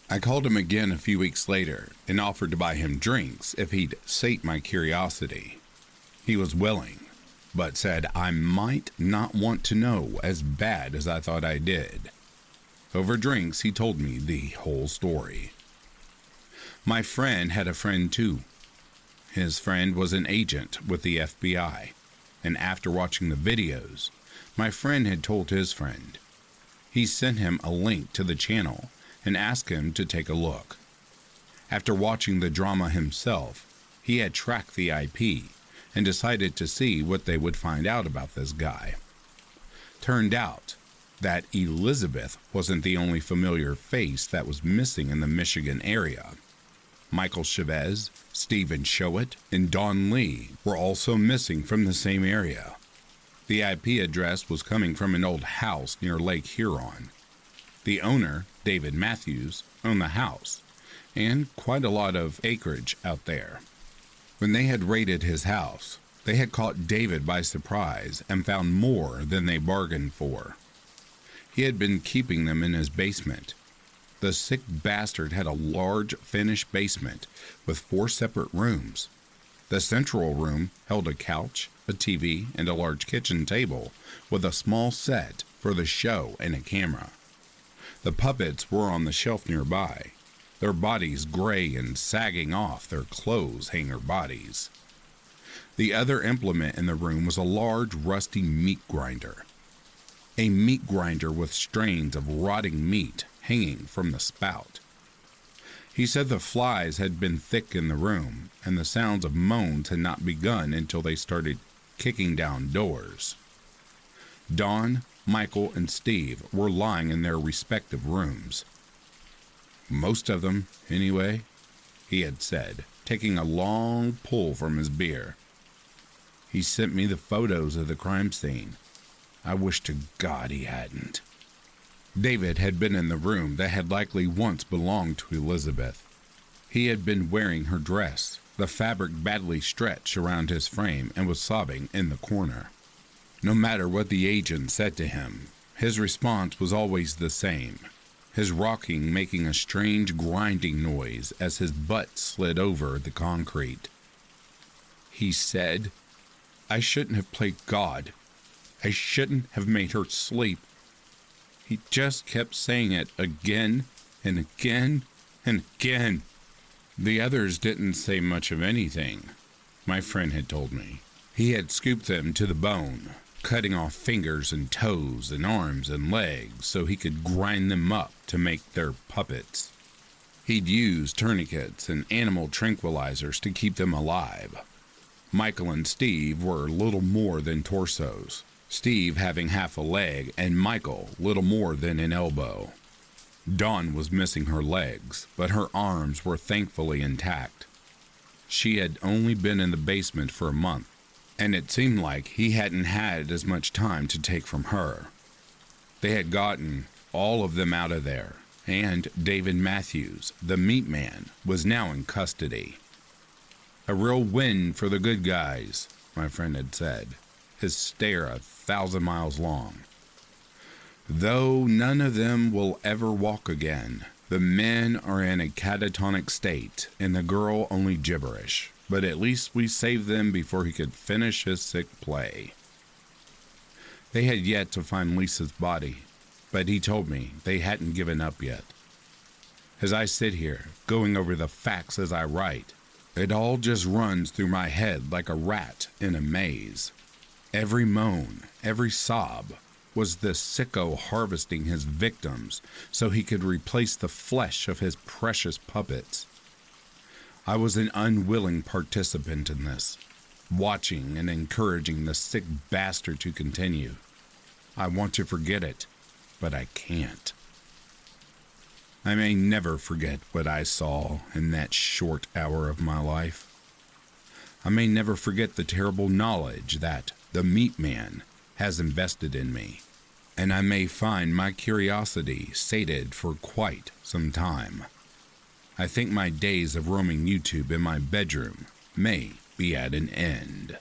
I called him again a few weeks later and offered to buy him drinks if he'd sate my curiosity. He was willing, but said I might not want to know as bad as I thought I did. Over drinks, he told me the whole story. My friend had a friend too. His friend was an agent with the FBI, and after watching the videos, my friend had told his friend. He sent him a link to the channel and asked him to take a look. After watching the drama himself, he had tracked the IP and decided to see what they would find out about this guy. Turned out that Elizabeth wasn't the only familiar face that was missing in the Michigan area. Michael Chavez, Stephen Showett, and Don Lee were also missing from the same area. The IP address was coming from an old house near Lake Huron. The owner, David Matthews, owned the house, and quite a lot of acreage out there. When they had raided his house, they had caught David by surprise and found more than they bargained for. He had been keeping them in his basement. The sick bastard had a large finished basement with 4 separate rooms. The central room held a couch, a TV, and a large kitchen table with a small set for the show and a camera. The puppets were on the shelf nearby, their bodies gray and sagging off their clothes hanger bodies. The other implement in the room was a large rusty meat grinder. A meat grinder with strains of rotting meat hanging from the spout. He said the flies had been thick in the room, and the sounds of moans had not begun until they started kicking down doors. Don, Michael, and Steve were lying in their respective rooms. Most of them, anyway, he had said, taking a long pull from his beer. He sent me the photos of the crime scene. I wish to God he hadn't. David had been in the room that had likely once belonged to Elizabeth. He had been wearing her dress, the fabric badly stretched around his frame, and was sobbing in the corner. No matter what the agent said to him, his response was always the same, his rocking making a strange grinding noise as his butt slid over the concrete. He said, "I shouldn't have played God. I shouldn't have made her sleep." He just kept saying it again and again and again. The others didn't say much of anything, my friend had told me. He had scooped them to the bone, cutting off fingers and toes and arms and legs so he could grind them up to make their puppets. He'd used tourniquets and animal tranquilizers to keep them alive. Michael and Steve were little more than torsos, Steve having half a leg and Michael little more than an elbow. Dawn was missing her legs, but her arms were thankfully intact. She had only been in the basement for a month, and it seemed like he hadn't had as much time to take from her. They had gotten all of them out of there, and David Matthews, the meat man, was now in custody. A real win for the good guys, my friend had said, his stare 1,000 miles long. Though none of them will ever walk again, the men are in a catatonic state, and the girl only gibberish. But at least we saved them before he could finish his sick play. They had yet to find Lisa's body, but he told me they hadn't given up yet. As I sit here, going over the facts as I write, it all just runs through my head like a rat in a maze. Every moan, every sob, Was this sicko harvesting his victims so he could replace the flesh of his precious puppets? I was an unwilling participant in this, watching and encouraging the sick bastard to continue. I want to forget it, but I can't. I may never forget what I saw in that short hour of my life. I may never forget the terrible knowledge that the meat man has invested in me, and I may find my curiosity sated for quite some time. I think my days of roaming YouTube in my bedroom may be at an end.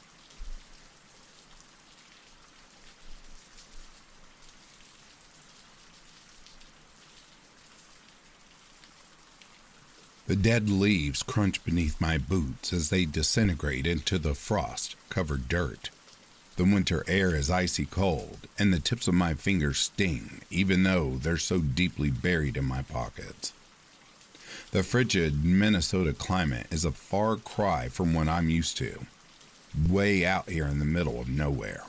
The dead leaves crunch beneath my boots as they disintegrate into the frost-covered dirt. The winter air is icy cold, and the tips of my fingers sting, even though they're so deeply buried in my pockets. The frigid Minnesota climate is a far cry from what I'm used to, way out here in the middle of nowhere.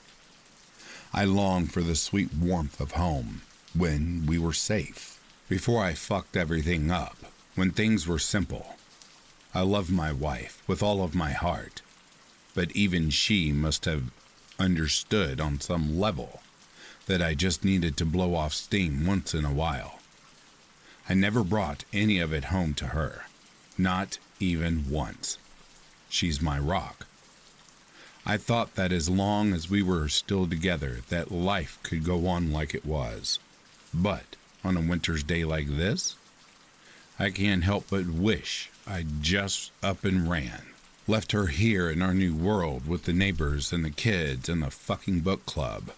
I long for the sweet warmth of home, when we were safe, before I fucked everything up, when things were simple. I love my wife with all of my heart, but even she must have understood on some level that I just needed to blow off steam once in a while. I never brought any of it home to her, not even once. She's my rock. I thought that as long as we were still together, that life could go on like it was. But on a winter's day like this, I can't help but wish I'd just up and ran. Left her here in our new world with the neighbors and the kids and the fucking book club,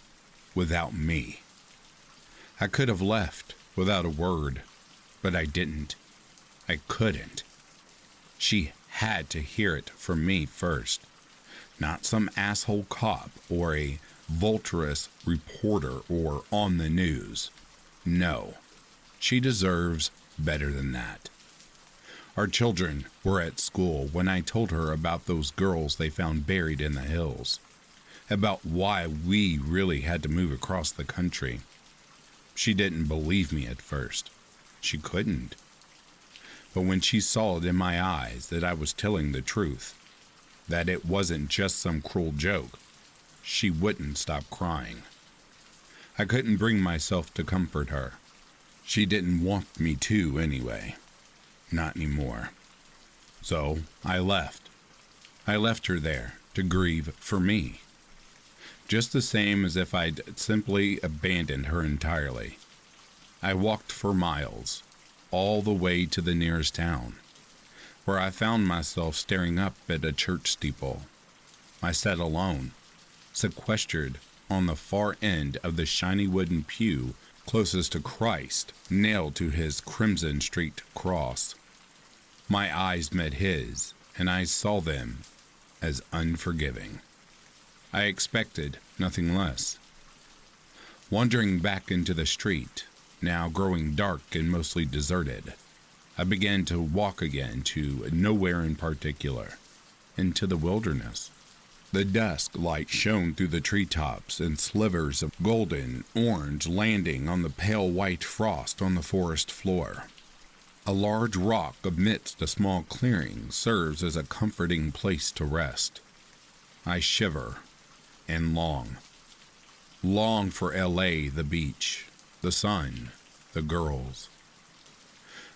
without me. I could have left without a word, but I didn't. I couldn't. She had to hear it from me first, not some asshole cop or a vulturous reporter or on the news. No, she deserves better than that. Our children were at school when I told her about those girls they found buried in the hills, about why we really had to move across the country. She didn't believe me at first. She couldn't. But when she saw it in my eyes that I was telling the truth, that it wasn't just some cruel joke, she wouldn't stop crying. I couldn't bring myself to comfort her. She didn't want me to anyway. Not anymore. So I left. I left her there to grieve for me. Just the same as if I'd simply abandoned her entirely. I walked for miles, all the way to the nearest town, where I found myself staring up at a church steeple. I sat alone, sequestered on the far end of the shiny wooden pew closest to Christ, nailed to his crimson-streaked cross. My eyes met his, and I saw them as unforgiving. I expected nothing less. Wandering back into the street, now growing dark and mostly deserted, I began to walk again to nowhere in particular, into the wilderness. The dusk light shone through the treetops in slivers of golden orange landing on the pale white frost on the forest floor. A large rock amidst a small clearing serves as a comforting place to rest. I shiver and long. Long for LA, the beach, the sun, the girls.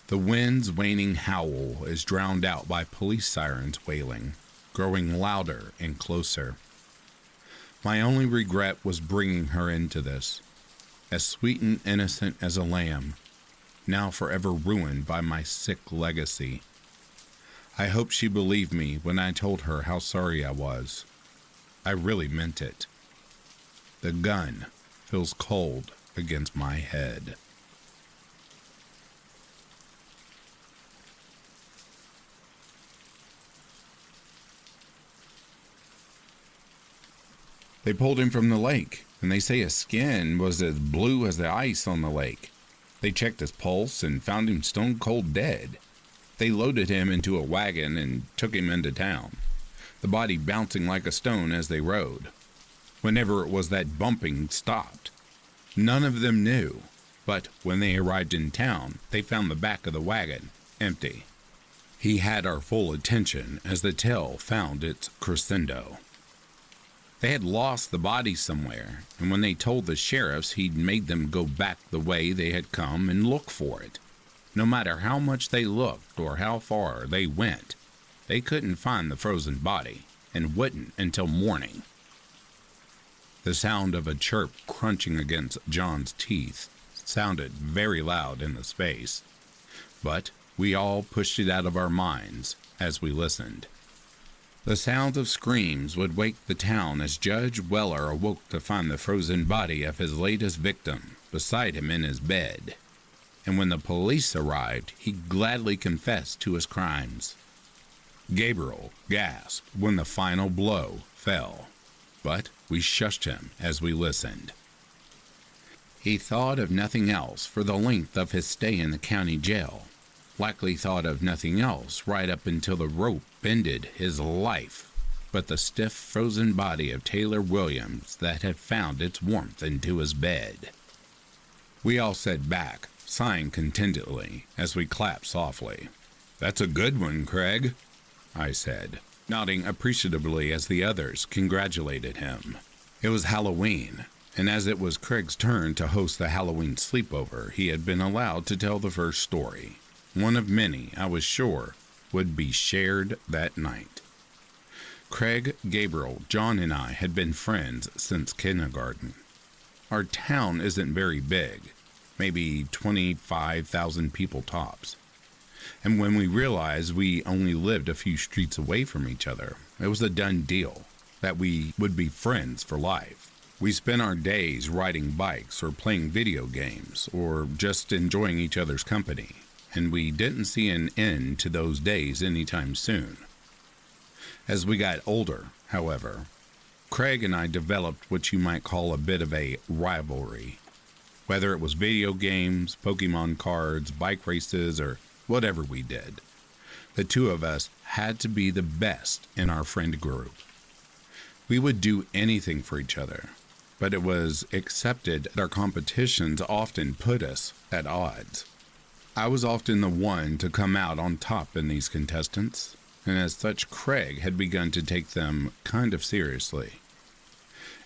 The wind's waning howl is drowned out by police sirens wailing, growing louder and closer. My only regret was bringing her into this, as sweet and innocent as a lamb, now forever ruined by my sick legacy. I hope she believed me when I told her how sorry I was. I really meant it. The gun feels cold against my head. They pulled him from the lake, and they say his skin was as blue as the ice on the lake. They checked his pulse and found him stone cold dead. They loaded him into a wagon and took him into town, the body bouncing like a stone as they rode. Whenever it was that bumping stopped, None of them knew, but when they arrived in town, they found the back of the wagon empty. He had our full attention as the tale found its crescendo. They had lost the body somewhere, and when they told the sheriffs, he'd made them go back the way they had come and look for it. No matter how much they looked or how far they went, they couldn't find the frozen body, and wouldn't until morning. The sound of a chirp crunching against John's teeth sounded very loud in the space, but we all pushed it out of our minds as we listened. The sound of screams would wake the town as Judge Weller awoke to find the frozen body of his latest victim beside him in his bed. And when the police arrived, he gladly confessed to his crimes. Gabriel gasped when the final blow fell, but we shushed him as we listened. He thought of nothing else for the length of his stay in the county jail. Likely thought of nothing else right up until the rope ended his life, but the stiff frozen body of Taylor Williams that had found its warmth into his bed. We all sat back, sighing contentedly as we clapped softly. "That's a good one, Craig," I said, nodding appreciatively as the others congratulated him. It was Halloween, and as it was Craig's turn to host the Halloween sleepover, he had been allowed to tell the first story. One of many, I was sure, would be shared that night. Craig, Gabriel, John, and I had been friends since kindergarten. Our town isn't very big, maybe 25,000 people tops. And when we realized we only lived a few streets away from each other, it was a done deal that we would be friends for life. We spent our days riding bikes or playing video games or just enjoying each other's company. And we didn't see an end to those days anytime soon. As we got older, however, Craig and I developed what you might call a bit of a rivalry. Whether it was video games, Pokemon cards, bike races, or whatever we did, the two of us had to be the best in our friend group. We would do anything for each other, but it was accepted that our competitions often put us at odds. I was often the one to come out on top in these contestants, and as such Craig had begun to take them kind of seriously.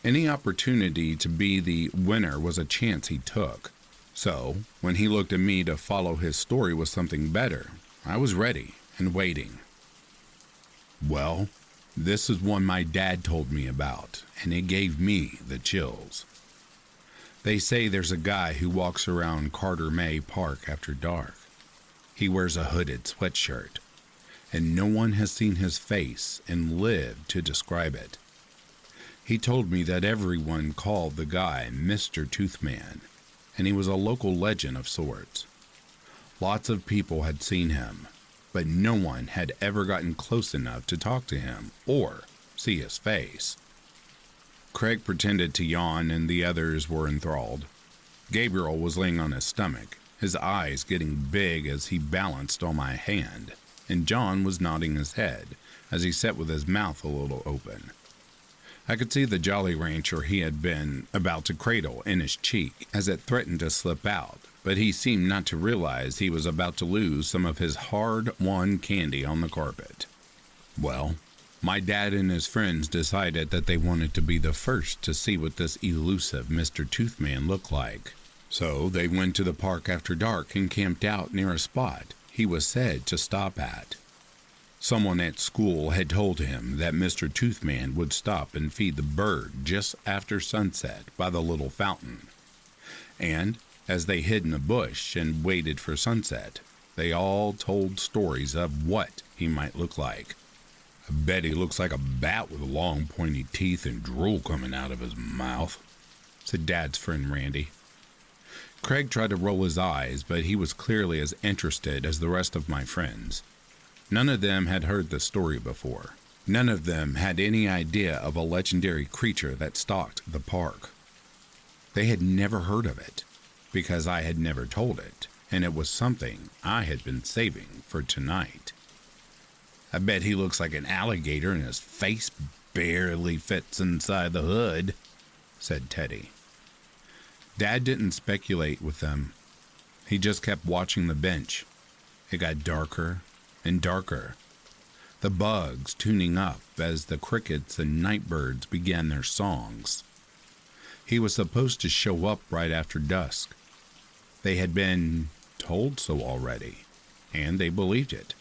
Any opportunity to be the winner was a chance he took, so when he looked at me to follow his story with something better, I was ready and waiting. Well, this is one my dad told me about, and it gave me the chills. They say there's a guy who walks around Carter May Park after dark. He wears a hooded sweatshirt, and no one has seen his face and lived to describe it. He told me that everyone called the guy Mr. Toothman, and he was a local legend of sorts. Lots of people had seen him, but no one had ever gotten close enough to talk to him or see his face. Craig pretended to yawn, and the others were enthralled. Gabriel was laying on his stomach, his eyes getting big as he balanced on my hand, and John was nodding his head as he sat with his mouth a little open. I could see the Jolly Rancher he had been about to cradle in his cheek as it threatened to slip out, but he seemed not to realize he was about to lose some of his hard-won candy on the carpet. Well, my dad and his friends decided that they wanted to be the first to see what this elusive Mr. Toothman looked like. So they went to the park after dark and camped out near a spot he was said to stop at. Someone at school had told him that Mr. Toothman would stop and feed the bird just after sunset by the little fountain. And as they hid in a bush and waited for sunset, they all told stories of what he might look like. "I bet he looks like a bat with long pointy teeth and drool coming out of his mouth," said Dad's friend Randy. Craig tried to roll his eyes, but he was clearly as interested as the rest of my friends. None of them had heard the story before. None of them had any idea of a legendary creature that stalked the park. They had never heard of it, because I had never told it, and it was something I had been saving for tonight. "I bet he looks like an alligator and his face barely fits inside the hood," said Teddy. Dad didn't speculate with them. He just kept watching the bench. It got darker and darker, the bugs tuning up as the crickets and nightbirds began their songs. He was supposed to show up right after dusk. They had been told so already, and they believed it.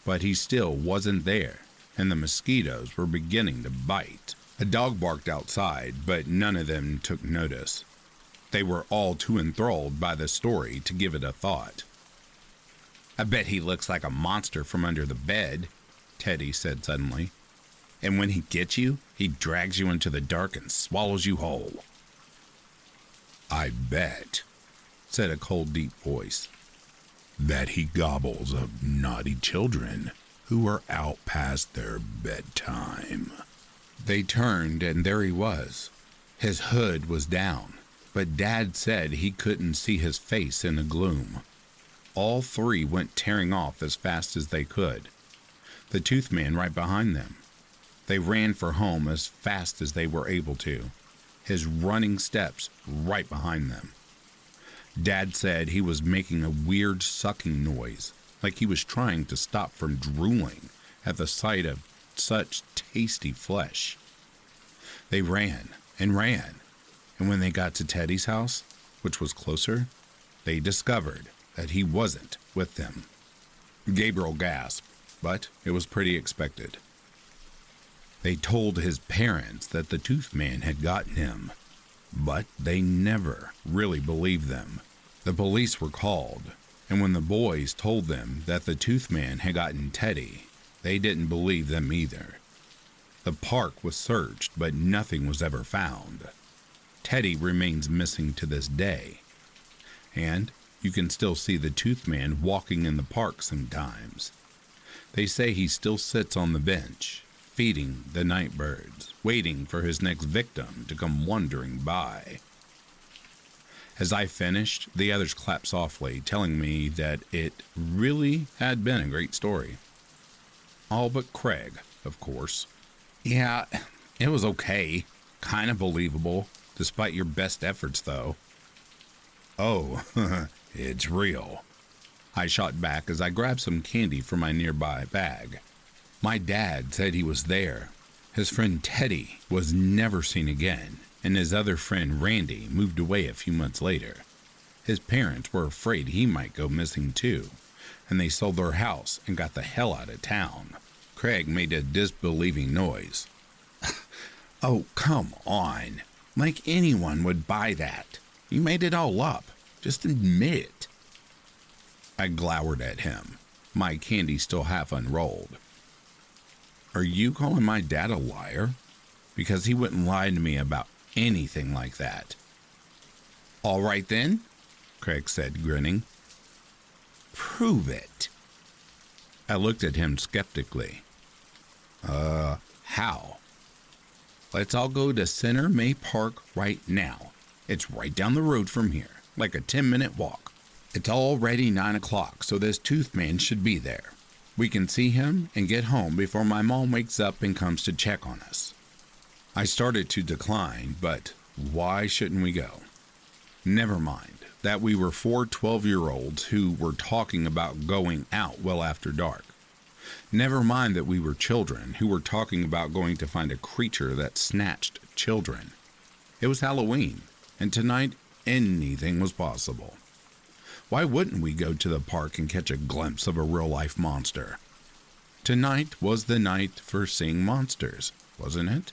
But he still wasn't there, and the mosquitoes were beginning to bite. A dog barked outside, but none of them took notice. They were all too enthralled by the story to give it a thought. "I bet he looks like a monster from under the bed," Teddy said suddenly. "And when he gets you, he drags you into the dark and swallows you whole." "I bet," said a cold, deep voice, "that he gobbles up naughty children who are out past their bedtime." They turned, and there he was. His hood was down, but Dad said he couldn't see his face in the gloom. All three went tearing off as fast as they could, the tooth man right behind them. They ran for home as fast as they were able to, his running steps right behind them. Dad said he was making a weird sucking noise, like he was trying to stop from drooling at the sight of such tasty flesh. They ran and ran, and when they got to Teddy's house, which was closer, they discovered that he wasn't with them. Gabriel gasped, but it was pretty expected. They told his parents that the tooth man had gotten him, but they never really believed them. The police were called, and when the boys told them that the tooth man had gotten Teddy, they didn't believe them either. The park was searched, but nothing was ever found. Teddy remains missing to this day, and you can still see the tooth man walking in the park sometimes. They say he still sits on the bench, feeding the nightbirds, waiting for his next victim to come wandering by. As I finished, the others clapped softly, telling me that it really had been a great story. All but Craig, of course. "Yeah, it was okay. Kind of believable, despite your best efforts, though." "Oh, it's real," I shot back as I grabbed some candy from my nearby bag. My dad said he was there. His friend Teddy was never seen again, and his other friend Randy moved away a few months later. His parents were afraid he might go missing too, and they sold their house and got the hell out of town. Craig made a disbelieving noise. "Oh, come on. Like anyone would buy that. You made it all up. Just admit it." I glowered at him, my candy still half unrolled. "Are you calling my dad a liar? Because he wouldn't lie to me about anything like that." "All right then," Craig said, grinning. "Prove it." I looked at him skeptically. How?" "Let's all go to Center May Park right now. It's right down the road from here, like a 10-minute walk. It's already 9 o'clock, so this tooth man should be there. We can see him and get home before my mom wakes up and comes to check on us." I started to decline, but why shouldn't we go? Never mind that we were 4 12-year-olds who were talking about going out well after dark. Never mind that we were children who were talking about going to find a creature that snatched children. It was Halloween, and tonight anything was possible. Why wouldn't we go to the park and catch a glimpse of a real-life monster? Tonight was the night for seeing monsters, wasn't it?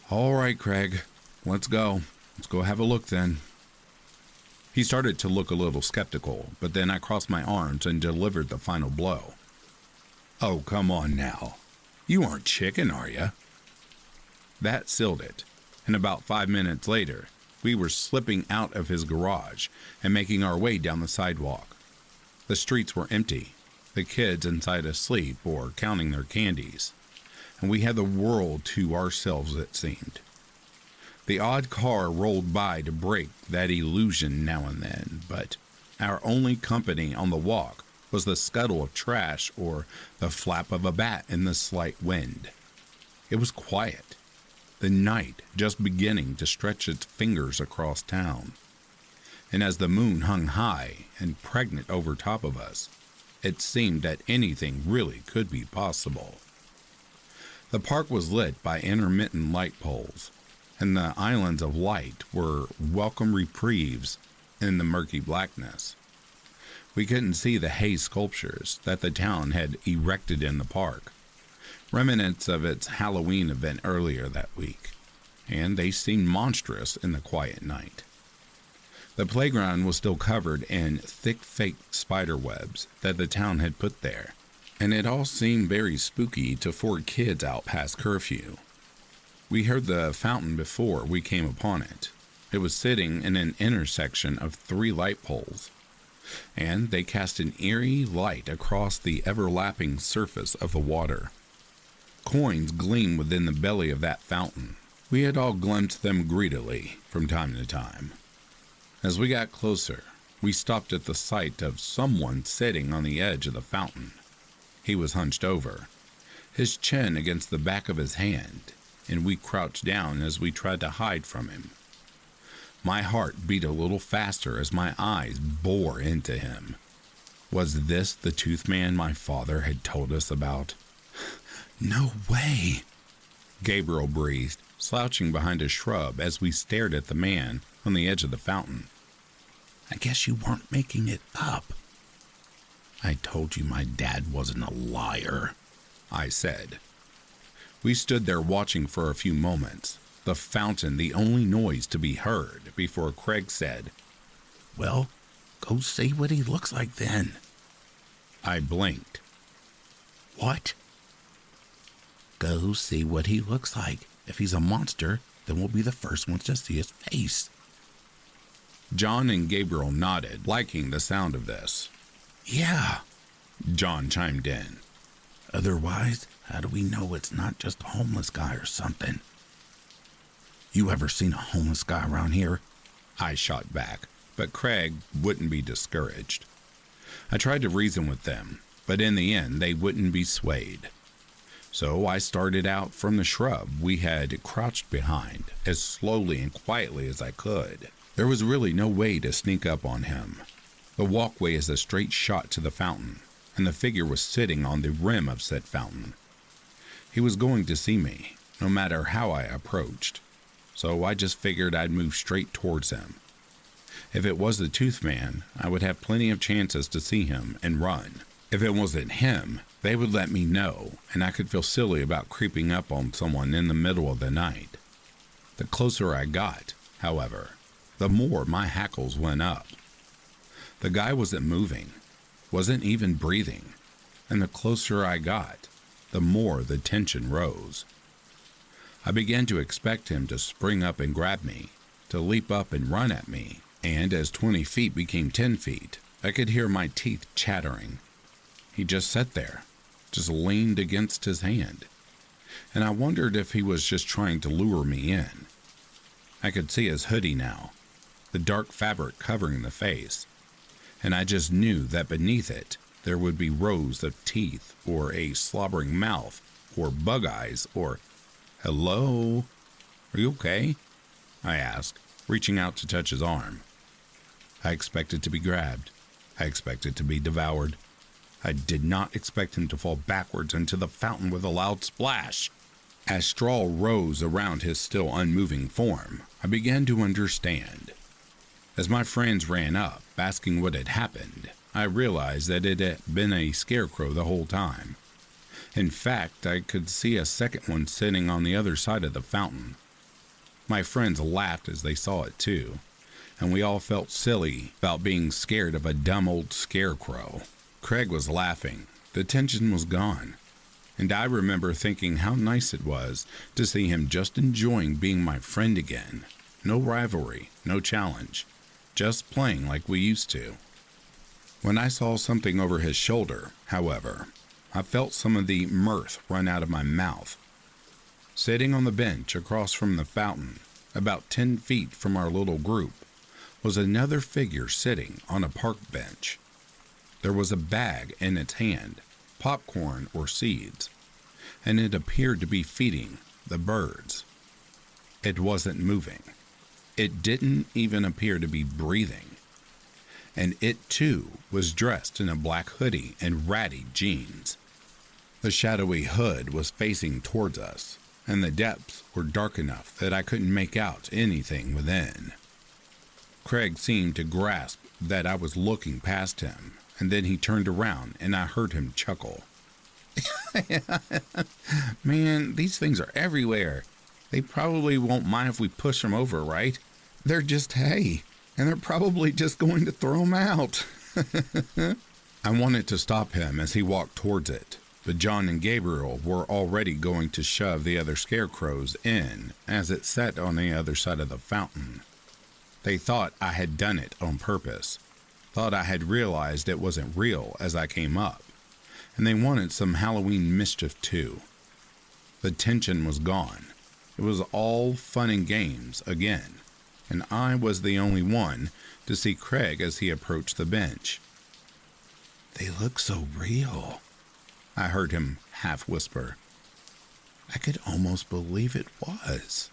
"All right, Craig, let's go. Let's go have a look then." He started to look a little skeptical, but then I crossed my arms and delivered the final blow. "Oh, come on now. You aren't chicken, are you?" That sealed it, and about 5 minutes later, we were slipping out of his garage and making our way down the sidewalk. The streets were empty, the kids inside asleep or counting their candies, and we had the world to ourselves, it seemed. The odd car rolled by to break that illusion now and then, but our only company on the walk was the scuttle of trash or the flap of a bat in the slight wind. It was quiet. the night just beginning to stretch its fingers across town. And as the moon hung high and pregnant over top of us, it seemed that anything really could be possible. The park was lit by intermittent light poles, and the islands of light were welcome reprieves in the murky blackness. We couldn't see the hay sculptures that the town had erected in the park, remnants of its Halloween event earlier that week, and they seemed monstrous in the quiet night. The playground was still covered in thick fake spider webs that the town had put there, and it all seemed very spooky to 4 kids out past curfew. We heard the fountain before we came upon it. It was sitting in an intersection of 3 light poles, and they cast an eerie light across the everlapping surface of the water. Coins gleamed within the belly of that fountain. We had all glimpsed them greedily from time to time. As we got closer, we stopped at the sight of someone sitting on the edge of the fountain. He was hunched over, his chin against the back of his hand, and we crouched down as we tried to hide from him. My heart beat a little faster as my eyes bore into him. Was this the tooth man my father had told us about? No way, Gabriel breathed, slouching behind a shrub as we stared at the man on the edge of the fountain. I guess you weren't making it up. I told you my dad wasn't a liar, I said. We stood there watching for a few moments, the fountain the only noise to be heard, before Craig said, Well, go see what he looks like then. I blinked. What? Go see what he looks like. If he's a monster, then we'll be the first ones to see his face. John and Gabriel nodded, liking the sound of this. Yeah, John chimed in. Otherwise, how do we know it's not just a homeless guy or something? You ever seen a homeless guy around here? I shot back, but Craig wouldn't be discouraged. I tried to reason with them, but in the end they wouldn't be swayed. So I started out from the shrub we had crouched behind as slowly and quietly as I could. There was really no way to sneak up on him. The walkway is a straight shot to the fountain, and the figure was sitting on the rim of said fountain. He was going to see me, no matter how I approached, so I just figured I'd move straight towards him. If it was the tooth man, I would have plenty of chances to see him and run. If it wasn't him, they would let me know, and I could feel silly about creeping up on someone in the middle of the night. The closer I got, however, the more my hackles went up. The guy wasn't moving, wasn't even breathing, and the closer I got, the more the tension rose. I began to expect him to spring up and grab me, to leap up and run at me, and as 20 feet became 10 feet, I could hear my teeth chattering. He just sat there, just leaned against his hand, and I wondered if he was just trying to lure me in. I could see his hoodie now, the dark fabric covering the face, and I just knew that beneath it there would be rows of teeth, or a slobbering mouth, or bug eyes, or, Hello? Are you okay? I asked, reaching out to touch his arm. I expected to be grabbed. I expected to be devoured. I did not expect him to fall backwards into the fountain with a loud splash. As straw rose around his still unmoving form, I began to understand. As my friends ran up, asking what had happened, I realized that it had been a scarecrow the whole time. In fact, I could see a second one sitting on the other side of the fountain. My friends laughed as they saw it too, and we all felt silly about being scared of a dumb old scarecrow. Craig was laughing. The tension was gone. And I remember thinking how nice it was to see him just enjoying being my friend again. No rivalry, no challenge. Just playing like we used to. When I saw something over his shoulder, however, I felt some of the mirth run out of my mouth. Sitting on the bench across from the fountain, about 10 feet from our little group, was another figure sitting on a park bench. There was a bag in its hand, popcorn or seeds, and it appeared to be feeding the birds. It wasn't moving. It didn't even appear to be breathing. And it, too, was dressed in a black hoodie and ratty jeans. The shadowy hood was facing towards us, and the depths were dark enough that I couldn't make out anything within. Craig seemed to grasp that I was looking past him, and then he turned around and I heard him chuckle. Man, these things are everywhere. They probably won't mind if we push them over, right? They're just hay, and they're probably just going to throw them out. I wanted to stop him as he walked towards it, but John and Gabriel were already going to shove the other scarecrows in as it sat on the other side of the fountain. They thought I had done it on purpose, thought I had realized it wasn't real as I came up, and they wanted some Halloween mischief too. The tension was gone. It was all fun and games again, and I was the only one to see Craig as he approached the bench. "They look so real," I heard him half whisper. I could almost believe it was.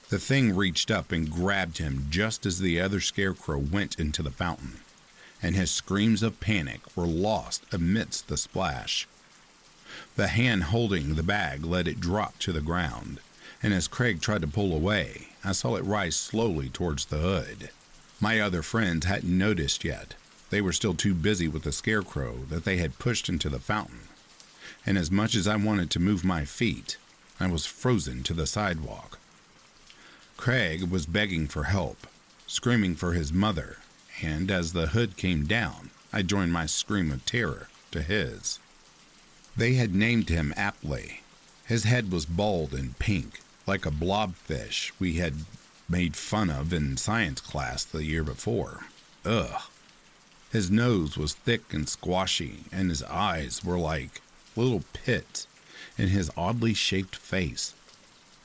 The thing reached up and grabbed him just as the other scarecrow went into the fountain, and his screams of panic were lost amidst the splash. The hand holding the bag let it drop to the ground, and as Craig tried to pull away, I saw it rise slowly towards the hood. My other friends hadn't noticed yet. They were still too busy with the scarecrow that they had pushed into the fountain, and as much as I wanted to move my feet, I was frozen to the sidewalk. Craig was begging for help, screaming for his mother, and as the hood came down, I joined my scream of terror to his. They had named him aptly. His head was bald and pink, like a blobfish we had made fun of in science class the year before. Ugh. His nose was thick and squashy, and his eyes were like little pits in his oddly shaped face.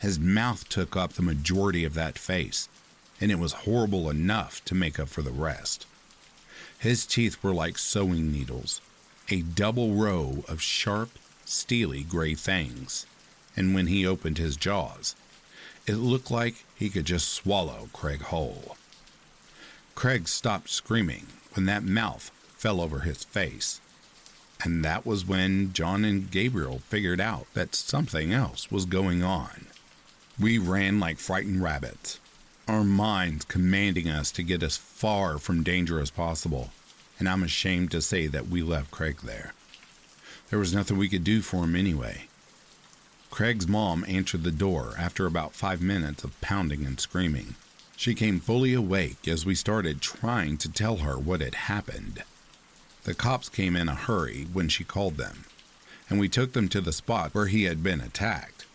His mouth took up the majority of that face, and it was horrible enough to make up for the rest. His teeth were like sewing needles, a double row of sharp, steely gray fangs, and when he opened his jaws, it looked like he could just swallow Craig whole. Craig stopped screaming when that mouth fell over his face, and that was when John and Gabriel figured out that something else was going on. We ran like frightened rabbits, our minds commanding us to get as far from danger as possible, and I'm ashamed to say that we left Craig there. There was nothing we could do for him anyway. Craig's mom answered the door after about 5 minutes of pounding and screaming. She came fully awake as we started trying to tell her what had happened. The cops came in a hurry when she called them, and we took them to the spot where he had been attacked.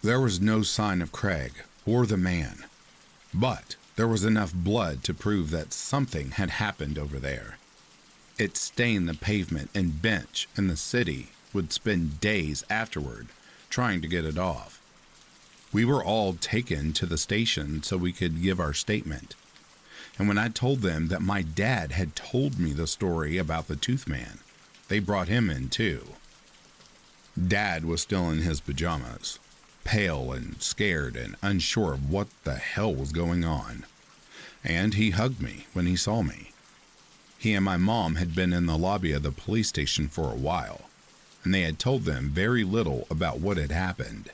There was no sign of Craig or the man, but there was enough blood to prove that something had happened over there. It stained the pavement and bench, and the city would spend days afterward trying to get it off. We were all taken to the station so we could give our statement, and when I told them that my dad had told me the story about the Tooth Man, they brought him in too. Dad was still in his pajamas, pale and scared and unsure of what the hell was going on, and he hugged me when he saw me. He and my mom had been in the lobby of the police station for a while, and they had told them very little about what had happened.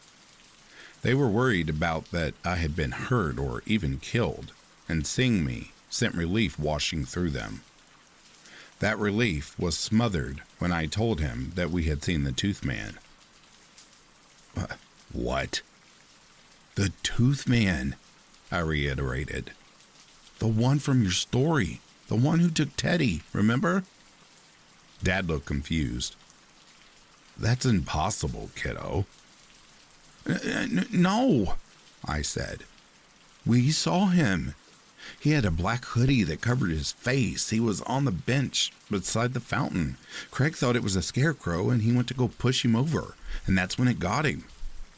They were worried about that I had been hurt or even killed, and seeing me sent relief washing through them. That relief was smothered when I told him that we had seen the Tooth Man. What? The Tooth Man, I reiterated. The one from your story. The one who took Teddy, remember? Dad looked confused. That's impossible, kiddo. No, I said. We saw him. He had a black hoodie that covered his face. He was on the bench beside the fountain. Craig thought it was a scarecrow, and he went to go push him over, and that's when it got him.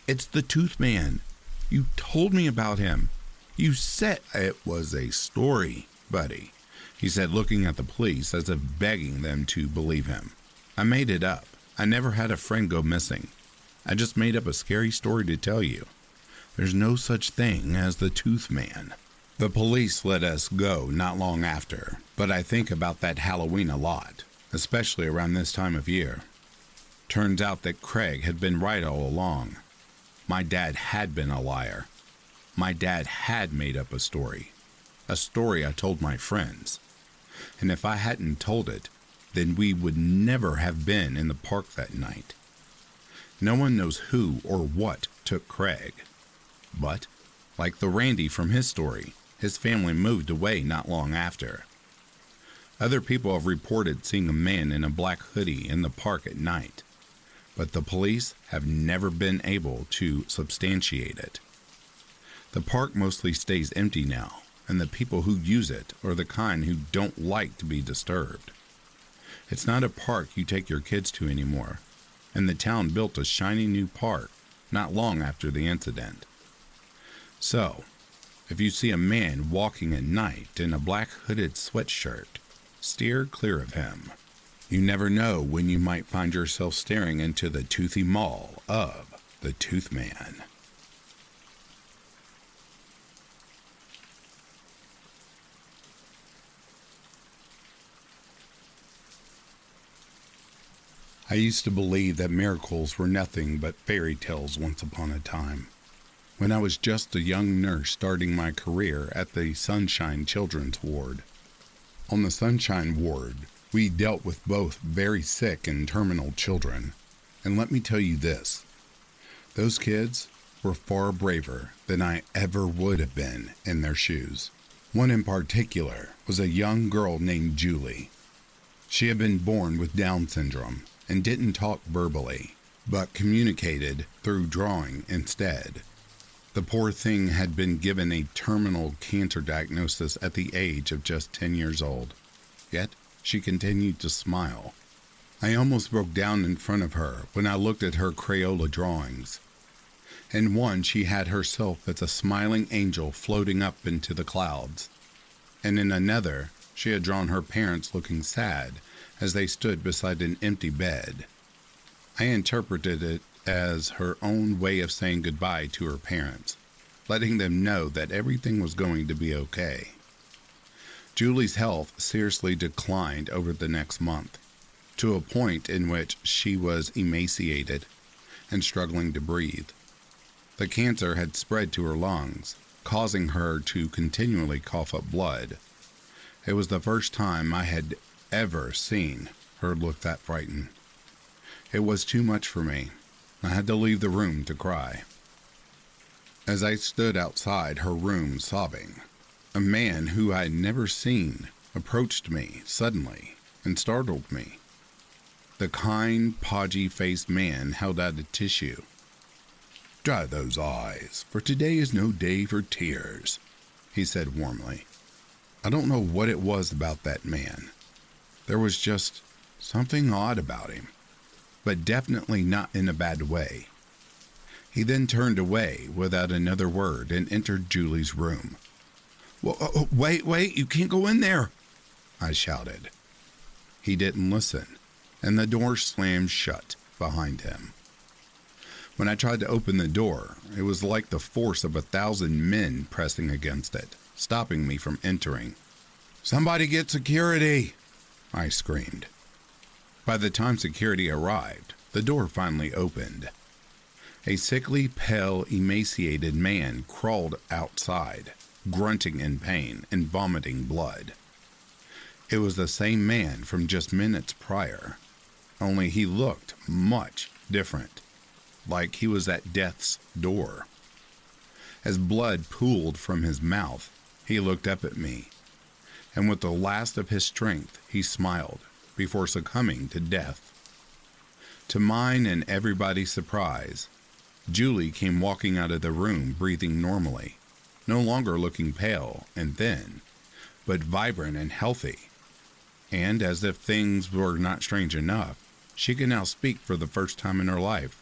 It's the Tooth Man. You told me about him. You said it was a story, buddy, he said, looking at the police as if begging them to believe him. I made it up. I never had a friend go missing. I just made up a scary story to tell you. There's no such thing as the Tooth Man. The police let us go not long after, but I think about that Halloween a lot, especially around this time of year. Turns out that Craig had been right all along. My dad had been a liar. My dad had made up a story I told my friends. And if I hadn't told it, then we would never have been in the park that night. No one knows who or what took Craig. But, like the Randy from his story, his family moved away not long after. Other people have reported seeing a man in a black hoodie in the park at night, but the police have never been able to substantiate it. The park mostly stays empty now, and the people who use it are the kind who don't like to be disturbed. It's not a park you take your kids to anymore, and the town built a shiny new park not long after the incident. So, if you see a man walking at night in a black hooded sweatshirt, steer clear of him. You never know when you might find yourself staring into the toothy maw of the Tooth Man. I used to believe that miracles were nothing but fairy tales once upon a time, when I was just a young nurse starting my career at the Sunshine Children's Ward. On the Sunshine Ward, we dealt with both very sick and terminal children, and let me tell you this, those kids were far braver than I ever would have been in their shoes. One in particular was a young girl named Julie. She had been born with Down syndrome and didn't talk verbally, but communicated through drawing instead. The poor thing had been given a terminal cancer diagnosis at the age of just 10 years old. Yet, she continued to smile. I almost broke down in front of her when I looked at her Crayola drawings. In one, she had herself as a smiling angel floating up into the clouds. And in another, she had drawn her parents looking sad as they stood beside an empty bed. I interpreted it as her own way of saying goodbye to her parents, letting them know that everything was going to be okay. Julie's health seriously declined over the next month, to a point in which she was emaciated and struggling to breathe. The cancer had spread to her lungs, causing her to continually cough up blood. It was the first time I had ever seen her look that frightened. It was too much for me. I had to leave the room to cry. As I stood outside her room sobbing, a man who I had never seen approached me suddenly and startled me. The kind, podgy-faced man held out a tissue. "Dry those eyes, for today is no day for tears," he said warmly. I don't know what it was about that man. There was just something odd about him, but definitely not in a bad way. He then turned away without another word and entered Julie's room. Wait, you can't go in there," I shouted. He didn't listen, and the door slammed shut behind him. When I tried to open the door, it was like the force of 1,000 men pressing against it, stopping me from entering. "Somebody get security!" I screamed. By the time security arrived, the door finally opened. A sickly, pale, emaciated man crawled outside, grunting in pain and vomiting blood. It was the same man from just minutes prior, only he looked much different, like he was at death's door. As blood pooled from his mouth, he looked up at me, and with the last of his strength, he smiled before succumbing to death. To mine and everybody's surprise, Julie came walking out of the room breathing normally, no longer looking pale and thin, but vibrant and healthy. And as if things were not strange enough, she could now speak for the first time in her life.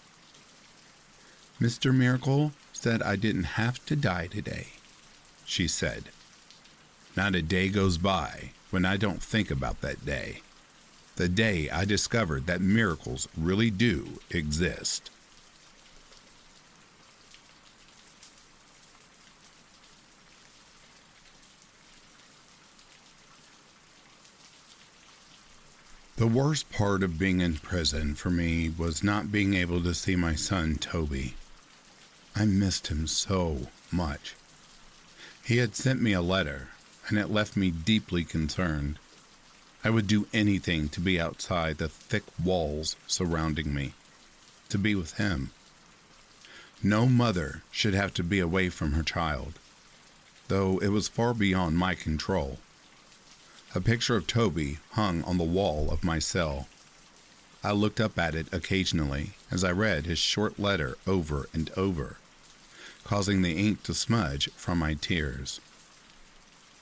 "Mr. Miracle said I didn't have to die today," she said. Not a day goes by when I don't think about that day. The day I discovered that miracles really do exist. The worst part of being in prison for me was not being able to see my son, Toby. I missed him so much. He had sent me a letter, and it left me deeply concerned. I would do anything to be outside the thick walls surrounding me, to be with him. No mother should have to be away from her child, though it was far beyond my control. A picture of Toby hung on the wall of my cell. I looked up at it occasionally as I read his short letter over and over, causing the ink to smudge from my tears.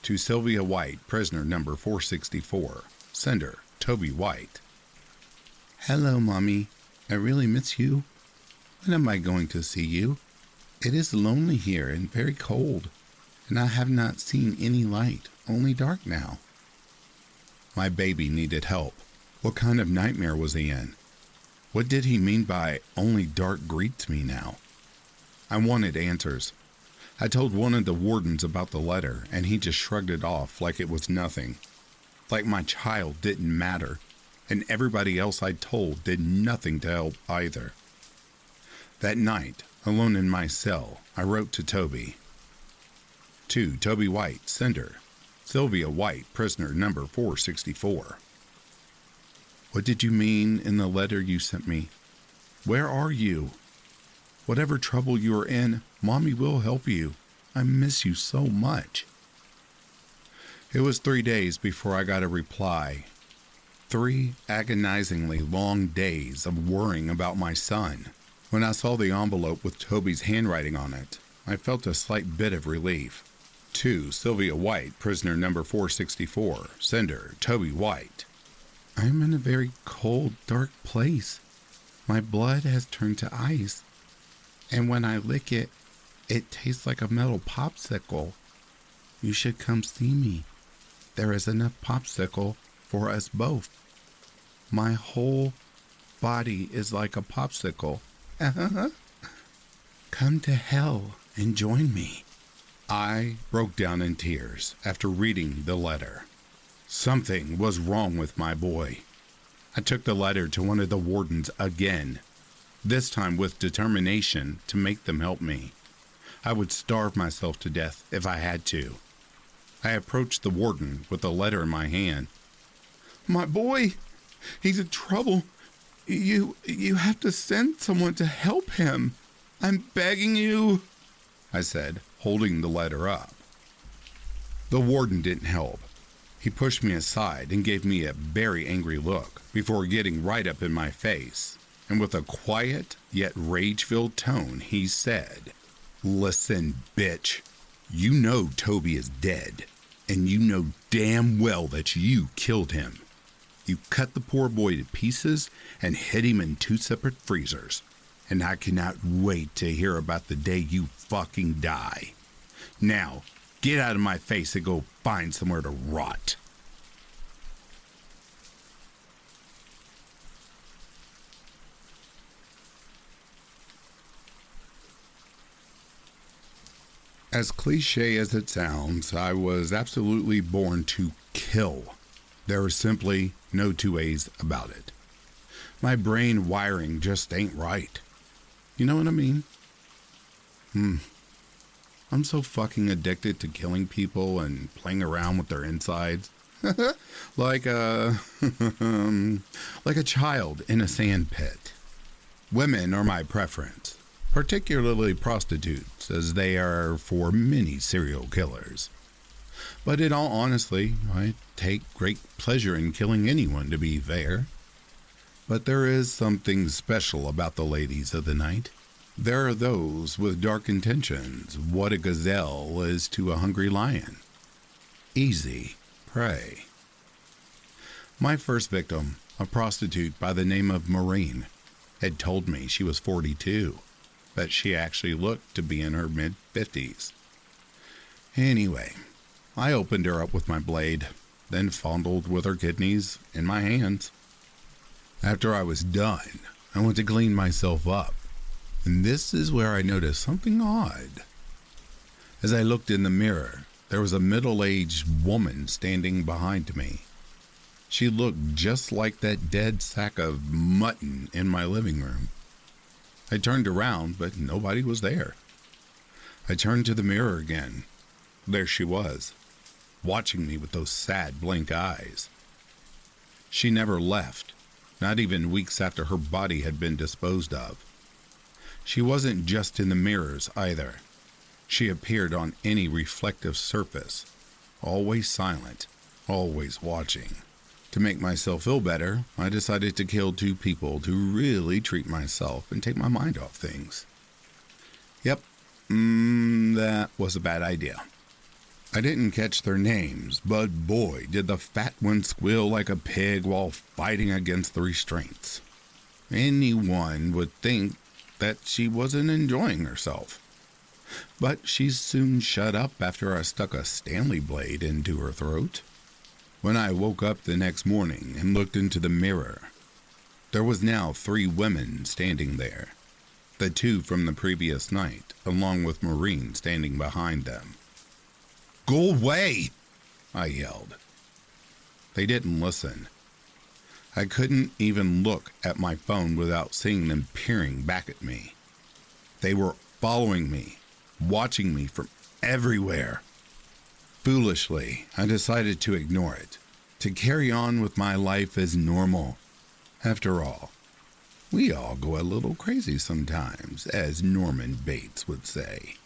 To Sylvia White, prisoner number 464, sender Toby White. Hello, Mommy. I really miss you. When am I going to see you? It is lonely here and very cold, and I have not seen any light, only dark now. My baby needed help. What kind of nightmare was he in? What did he mean by only dark greets me now? I wanted answers. I told one of the wardens about the letter, and he just shrugged it off like it was nothing. Like my child didn't matter, and everybody else I told did nothing to help either. That night, alone in my cell, I wrote to Toby. To Toby White, sender, Sylvia White, prisoner number 464. What did you mean in the letter you sent me? Where are you? Whatever trouble you are in, Mommy will help you. I miss you so much. It was 3 days before I got a reply. 3 agonizingly long days of worrying about my son. When I saw the envelope with Toby's handwriting on it, I felt a slight bit of relief. To Sylvia White, prisoner number 464, sender Toby White. I am in a very cold, dark place. My blood has turned to ice, and when I lick it, it tastes like a metal popsicle. You should come see me. There is enough popsicle for us both. My whole body is like a popsicle. Come to hell and join me. I broke down in tears after reading the letter. Something was wrong with my boy. I took the letter to one of the wardens again, this time with determination to make them help me. I would starve myself to death if I had to. I approached the warden with the letter in my hand. My boy, he's in trouble. You have to send someone to help him. I'm begging you, I said, holding the letter up. The warden didn't help. He pushed me aside and gave me a very angry look before getting right up in my face, and with a quiet yet rage-filled tone, he said, Listen, bitch, you know Toby is dead, and you know damn well that you killed him. You cut the poor boy to pieces and hid him in 2 separate freezers, and I cannot wait to hear about the day you fucking die. Now, get out of my face and go find somewhere to rot. As cliche as it sounds, I was absolutely born to kill. There are simply no two ways about it. My brain wiring just ain't right. You know what I mean? I'm so fucking addicted to killing people and playing around with their insides. like a child in a sand pit. Women are my preference, particularly prostitutes, as they are for many serial killers. But in all honesty, I take great pleasure in killing anyone, to be fair. But there is something special about the ladies of the night. There are those with dark intentions, what a gazelle is to a hungry lion. Easy prey. My first victim, a prostitute by the name of Maureen, had told me she was 42, but she actually looked to be in her mid-50s. Anyway, I opened her up with my blade, then fondled with her kidneys in my hands. After I was done, I went to clean myself up, and this is where I noticed something odd. As I looked in the mirror, there was a middle-aged woman standing behind me. She looked just like that dead sack of mutton in my living room. I turned around, but nobody was there. I turned to the mirror again. There she was, watching me with those sad, blank eyes. She never left, not even weeks after her body had been disposed of. She wasn't just in the mirrors either. She appeared on any reflective surface, always silent, always watching. To make myself feel better, I decided to kill 2 people to really treat myself and take my mind off things. Yep, that was a bad idea. I didn't catch their names, but boy, did the fat one squeal like a pig while fighting against the restraints. Anyone would think that she wasn't enjoying herself. But she soon shut up after I stuck a Stanley blade into her throat. When I woke up the next morning and looked into the mirror, there was now 3 women standing there. The 2 from the previous night, along with Maureen standing behind them. "Go away!" I yelled. They didn't listen. I couldn't even look at my phone without seeing them peering back at me. They were following me, watching me from everywhere. Foolishly, I decided to ignore it, to carry on with my life as normal. After all, we all go a little crazy sometimes, as Norman Bates would say.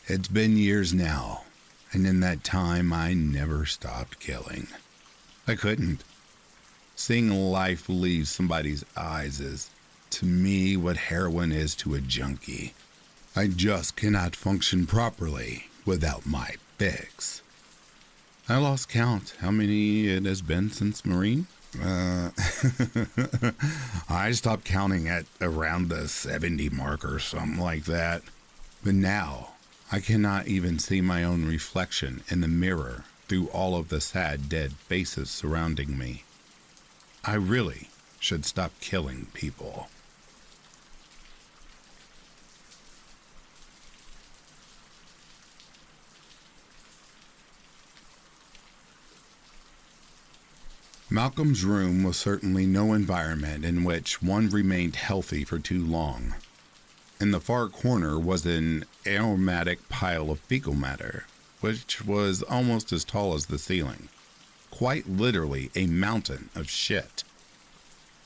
It's been years now, and in that time I never stopped killing. I couldn't. Seeing life leave somebody's eyes is, to me, what heroin is to a junkie. I just cannot function properly without my fix. I lost count how many it has been since Maureen. I stopped counting at around the 70 mark or something like that. But now, I cannot even see my own reflection in the mirror through all of the sad, dead faces surrounding me. I really should stop killing people. Malcolm's room was certainly no environment in which one remained healthy for too long. In the far corner was an aromatic pile of fecal matter, which was almost as tall as the ceiling. Quite literally a mountain of shit.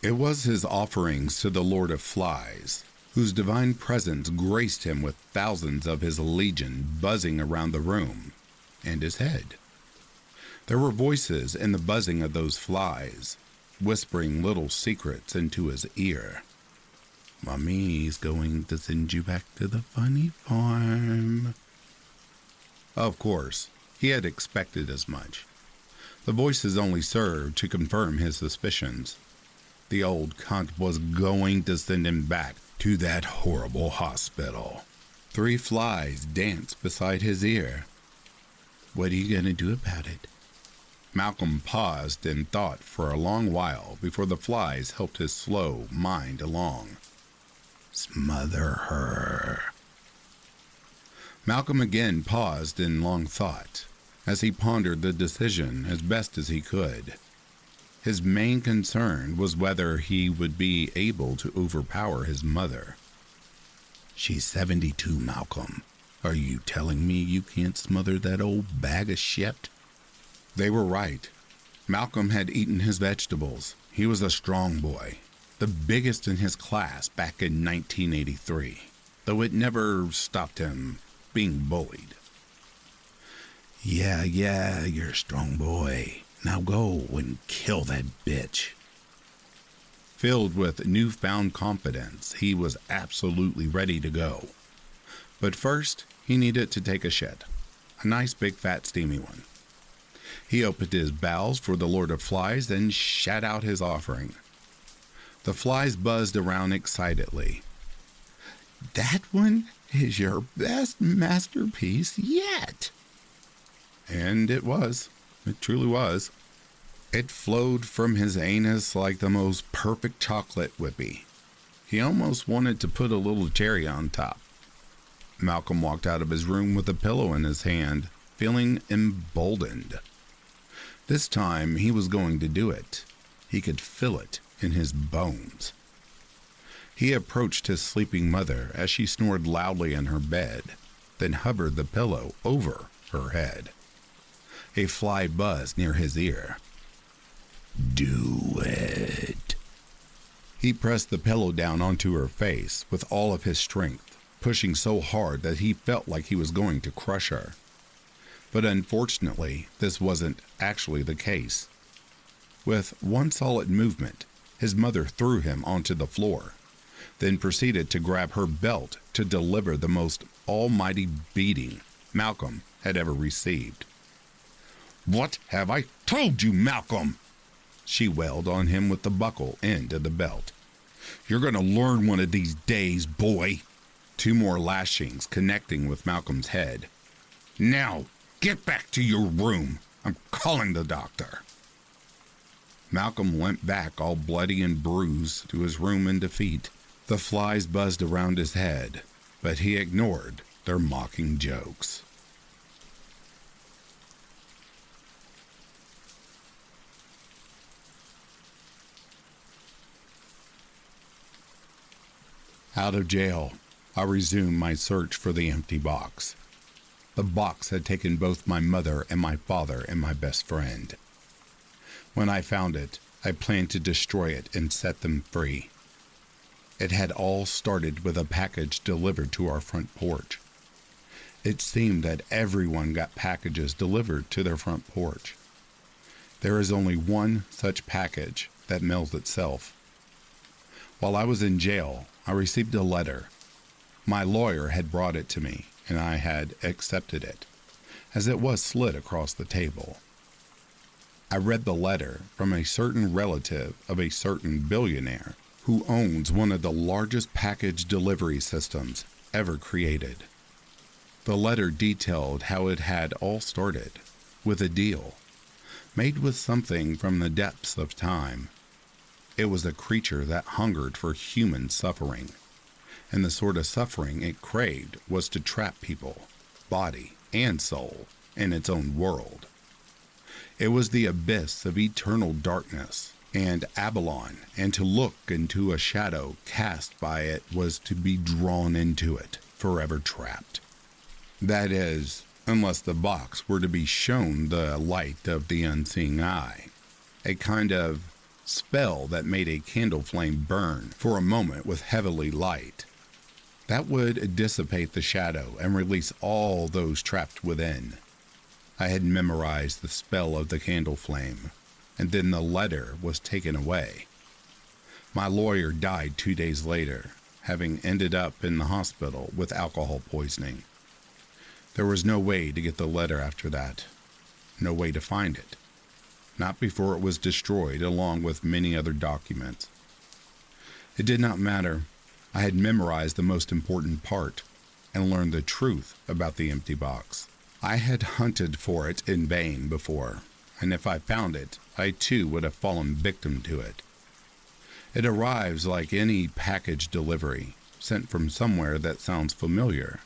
It was his offerings to the Lord of Flies, whose divine presence graced him with thousands of his legion buzzing around the room and his head. There were voices in the buzzing of those flies, whispering little secrets into his ear. "Mommy's going to send you back to the funny farm." Of course, he had expected as much. The voices only served to confirm his suspicions. The old cunt was going to send him back to that horrible hospital. 3 flies danced beside his ear. "What are you going to do about it?" Malcolm paused and thought for a long while before the flies helped his slow mind along. "Smother her." Malcolm again paused in long thought, as he pondered the decision as best as he could. His main concern was whether he would be able to overpower his mother. "She's 72, Malcolm. Are you telling me you can't smother that old bag of shit?" They were right. Malcolm had eaten his vegetables. He was a strong boy, the biggest in his class back in 1983, though it never stopped him being bullied. Yeah, you're a strong boy. Now go and kill that bitch." Filled with newfound confidence, he was absolutely ready to go. But first, he needed to take a shit. A nice big fat steamy one. He opened his bowels for the Lord of Flies and shat out his offering. The flies buzzed around excitedly. "That one is your best masterpiece yet." And it was. It truly was. It flowed from his anus like the most perfect chocolate whippy. He almost wanted to put a little cherry on top. Malcolm walked out of his room with a pillow in his hand, feeling emboldened. This time he was going to do it. He could feel it in his bones. He approached his sleeping mother as she snored loudly in her bed, then hovered the pillow over her head. A fly buzzed near his ear. "Do it." He pressed the pillow down onto her face with all of his strength, pushing so hard that he felt like he was going to crush her. But unfortunately, this wasn't actually the case. With one solid movement, his mother threw him onto the floor, then proceeded to grab her belt to deliver the most almighty beating Malcolm had ever received. "What have I told you, Malcolm?" she wailed on him with the buckle end of the belt. "You're going to learn one of these days, boy." Two more lashings connecting with Malcolm's head. "Now, get back to your room. I'm calling the doctor." Malcolm went back all bloody and bruised to his room in defeat. The flies buzzed around his head, but he ignored their mocking jokes. Out of jail, I resumed my search for the empty box. The box had taken both my mother and my father and my best friend. When I found it, I planned to destroy it and set them free. It had all started with a package delivered to our front porch. It seemed that everyone got packages delivered to their front porch. There is only one such package that mails itself. While I was in jail, I received a letter. My lawyer had brought it to me, and I had accepted it, as it was slid across the table. I read the letter from a certain relative of a certain billionaire who owns one of the largest package delivery systems ever created. The letter detailed how it had all started with a deal made with something from the depths of time. It was a creature that hungered for human suffering, and the sort of suffering it craved was to trap people, body and soul, in its own world. It was the abyss of eternal darkness and Abalon, and to look into a shadow cast by it was to be drawn into it, forever trapped. That is, unless the box were to be shown the light of the unseeing eye, a kind of spell that made a candle flame burn for a moment with heavenly light. That would dissipate the shadow and release all those trapped within. I had memorized the spell of the candle flame, and then the letter was taken away. My lawyer died 2 days later, having ended up in the hospital with alcohol poisoning. There was no way to get the letter after that, no way to find it. Not before it was destroyed along with many other documents. It did not matter. I had memorized the most important part and learned the truth about the empty box. I had hunted for it in vain before, and if I found it, I too would have fallen victim to it. It arrives like any package delivery, sent from somewhere that sounds familiar,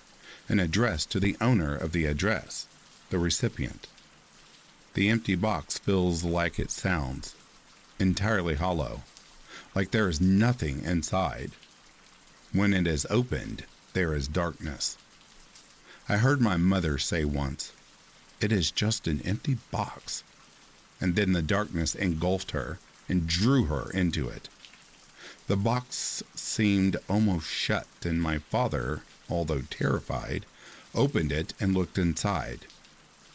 and addressed to the owner of the address, the recipient. The empty box feels like it sounds, entirely hollow, like there is nothing inside. When it is opened, there is darkness. I heard my mother say once, "It is just an empty box," and then the darkness engulfed her and drew her into it. The box seemed almost shut, and my father, although terrified, opened it and looked inside.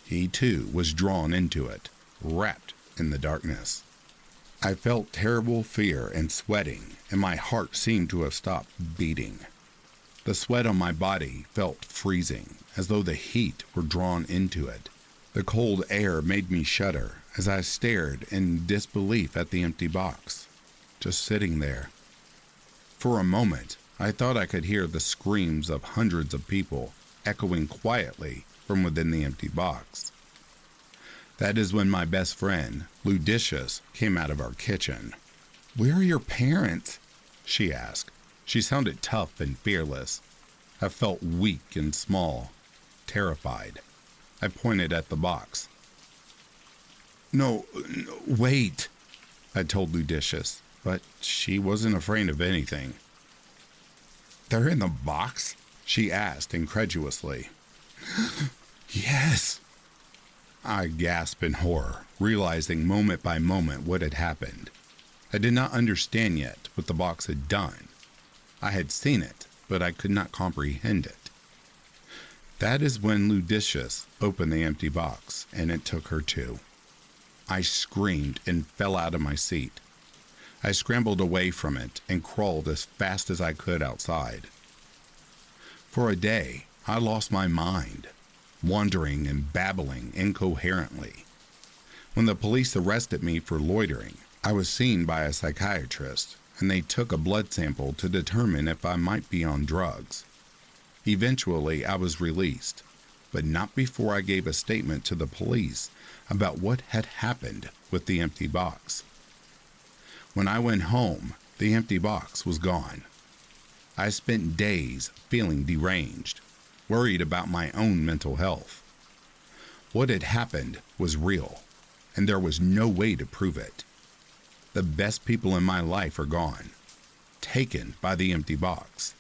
He too was drawn into it, wrapped in the darkness. I felt terrible fear and sweating, and my heart seemed to have stopped beating. The sweat on my body felt freezing, as though the heat were drawn into it. The cold air made me shudder as I stared in disbelief at the empty box, just sitting there. For a moment, I thought I could hear the screams of hundreds of people echoing quietly from within the empty box. That is when my best friend, Ludicious, came out of our kitchen. "Where are your parents?" she asked. She sounded tough and fearless. I felt weak and small, terrified. I pointed at the box. No, wait, I told Ludicious, but she wasn't afraid of anything. They're in the box? She asked incredulously. Yes. I gasped in horror, realizing moment by moment what had happened. I did not understand yet what the box had done. I had seen it, but I could not comprehend it. That is when Ludicious opened the empty box, and it took her too. I screamed and fell out of my seat. I scrambled away from it and crawled as fast as I could outside. For a day, I lost my mind, wandering and babbling incoherently. When the police arrested me for loitering, I was seen by a psychiatrist, and they took a blood sample to determine if I might be on drugs. Eventually, I was released, but not before I gave a statement to the police about what had happened with the empty box. When I went home, the empty box was gone. I spent days feeling deranged, worried about my own mental health. What had happened was real, and there was no way to prove it. The best people in my life are gone, taken by the empty box.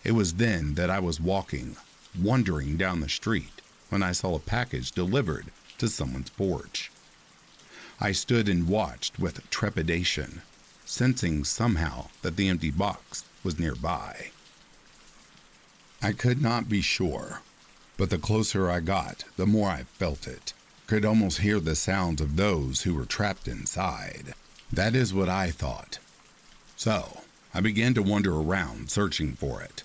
It was then that I was walking, wandering down the street, when I saw a package delivered to someone's porch. I stood and watched with trepidation, sensing somehow that the empty box was nearby. I could not be sure, but the closer I got, the more I felt it. Could almost hear the sounds of those who were trapped inside. That is what I thought. So, I began to wander around searching for it.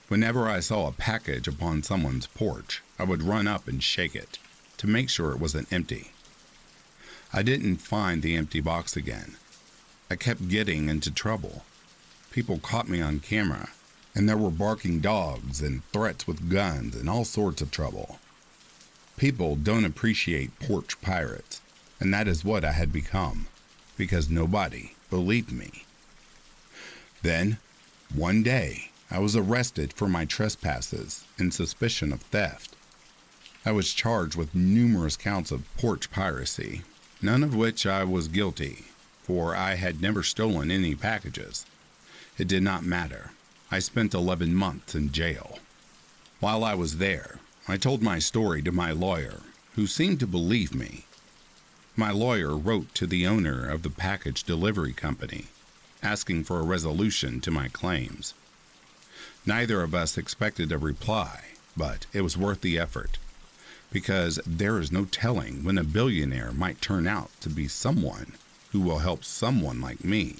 Whenever I saw a package upon someone's porch, I would run up and shake it to make sure it wasn't empty. I didn't find the empty box again. I kept getting into trouble. People caught me on camera, and there were barking dogs and threats with guns and all sorts of trouble. People don't appreciate porch pirates, and that is what I had become, because nobody believed me. Then, one day, I was arrested for my trespasses and suspicion of theft. I was charged with numerous counts of porch piracy, none of which I was guilty, for I had never stolen any packages. It did not matter. I spent 11 months in jail. While I was there, I told my story to my lawyer, who seemed to believe me. My lawyer wrote to the owner of the package delivery company, asking for a resolution to my claims. Neither of us expected a reply, but it was worth the effort, because there is no telling when a billionaire might turn out to be someone who will help someone like me.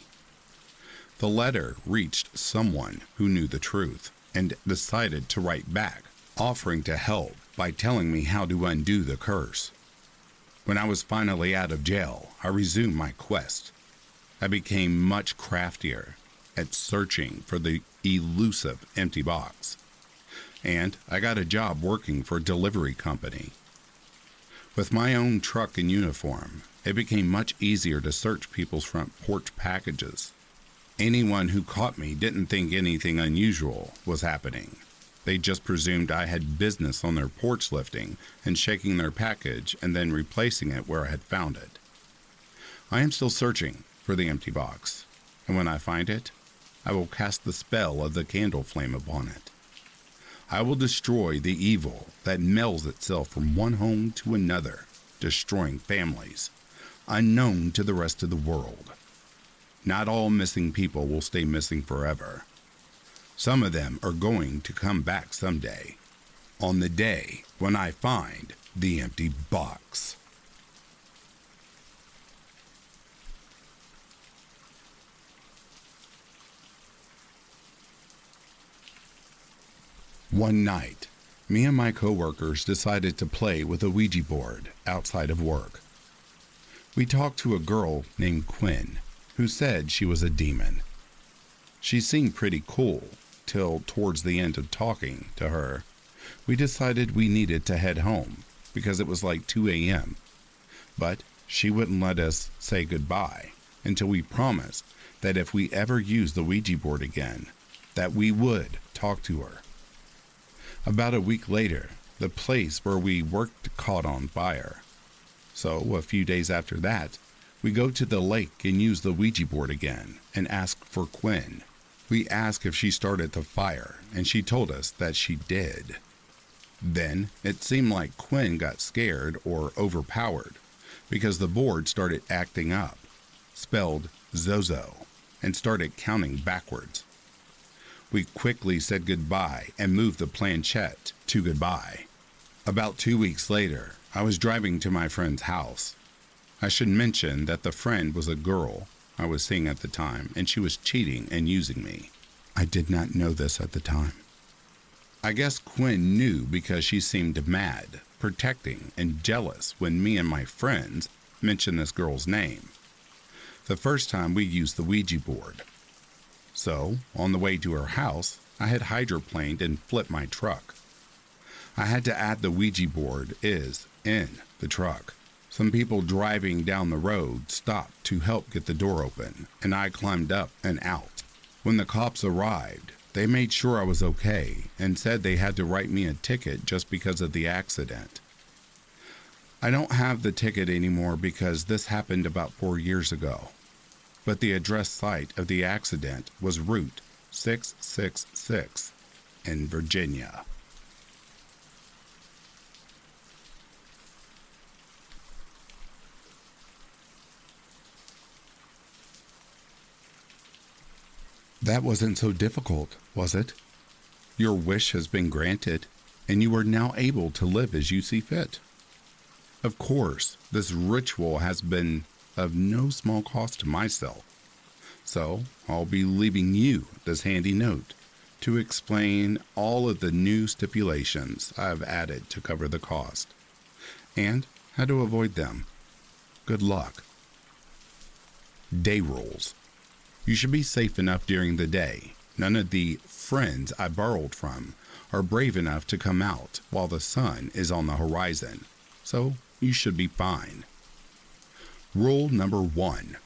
The letter reached someone who knew the truth and decided to write back, offering to help by telling me how to undo the curse. When I was finally out of jail, I resumed my quest. I became much craftier at searching for the elusive empty box, and I got a job working for a delivery company. With my own truck and uniform, it became much easier to search people's front porch packages. Anyone who caught me didn't think anything unusual was happening. They just presumed I had business on their porch lifting and shaking their package and then replacing it where I had found it. I am still searching for the empty box, and when I find it, I will cast the spell of the candle flame upon it. I will destroy the evil that melds itself from one home to another, destroying families, unknown to the rest of the world. Not all missing people will stay missing forever. Some of them are going to come back someday, on the day when I find the empty box. One night, me and my coworkers decided to play with a Ouija board outside of work. We talked to a girl named Quinn, who said she was a demon. She seemed pretty cool, till towards the end of talking to her, we decided we needed to head home because it was like 2 a.m. But she wouldn't let us say goodbye until we promised that if we ever used the Ouija board again, that we would talk to her. About a week later, the place where we worked caught on fire. So, a few days after that, we go to the lake and use the Ouija board again and ask for Quinn. We ask if she started the fire, and she told us that she did. Then, it seemed like Quinn got scared or overpowered because the board started acting up, spelled Zozo, and started counting backwards. We quickly said goodbye and moved the planchette to goodbye. About 2 weeks later, I was driving to my friend's house. I should mention that the friend was a girl I was seeing at the time, and she was cheating and using me. I did not know this at the time. I guess Quinn knew because she seemed mad, protecting, and jealous when me and my friends mentioned this girl's name. The first time we used the Ouija board. So, on the way to her house, I had hydroplaned and flipped my truck. I had to add the Ouija board is in the truck. Some people driving down the road stopped to help get the door open, and I climbed up and out. When the cops arrived, they made sure I was okay and said they had to write me a ticket just because of the accident. I don't have the ticket anymore because this happened about 4 years ago, but the address site of the accident was Route 666 in Virginia. That wasn't so difficult, was it? Your wish has been granted, and you are now able to live as you see fit. Of course, this ritual has been of no small cost to myself, so I'll be leaving you this handy note to explain all of the new stipulations I've added to cover the cost, and how to avoid them. Good luck. Day rules. You should be safe enough during the day. None of the friends I borrowed from are brave enough to come out while the sun is on the horizon, so you should be fine. Rule number 1.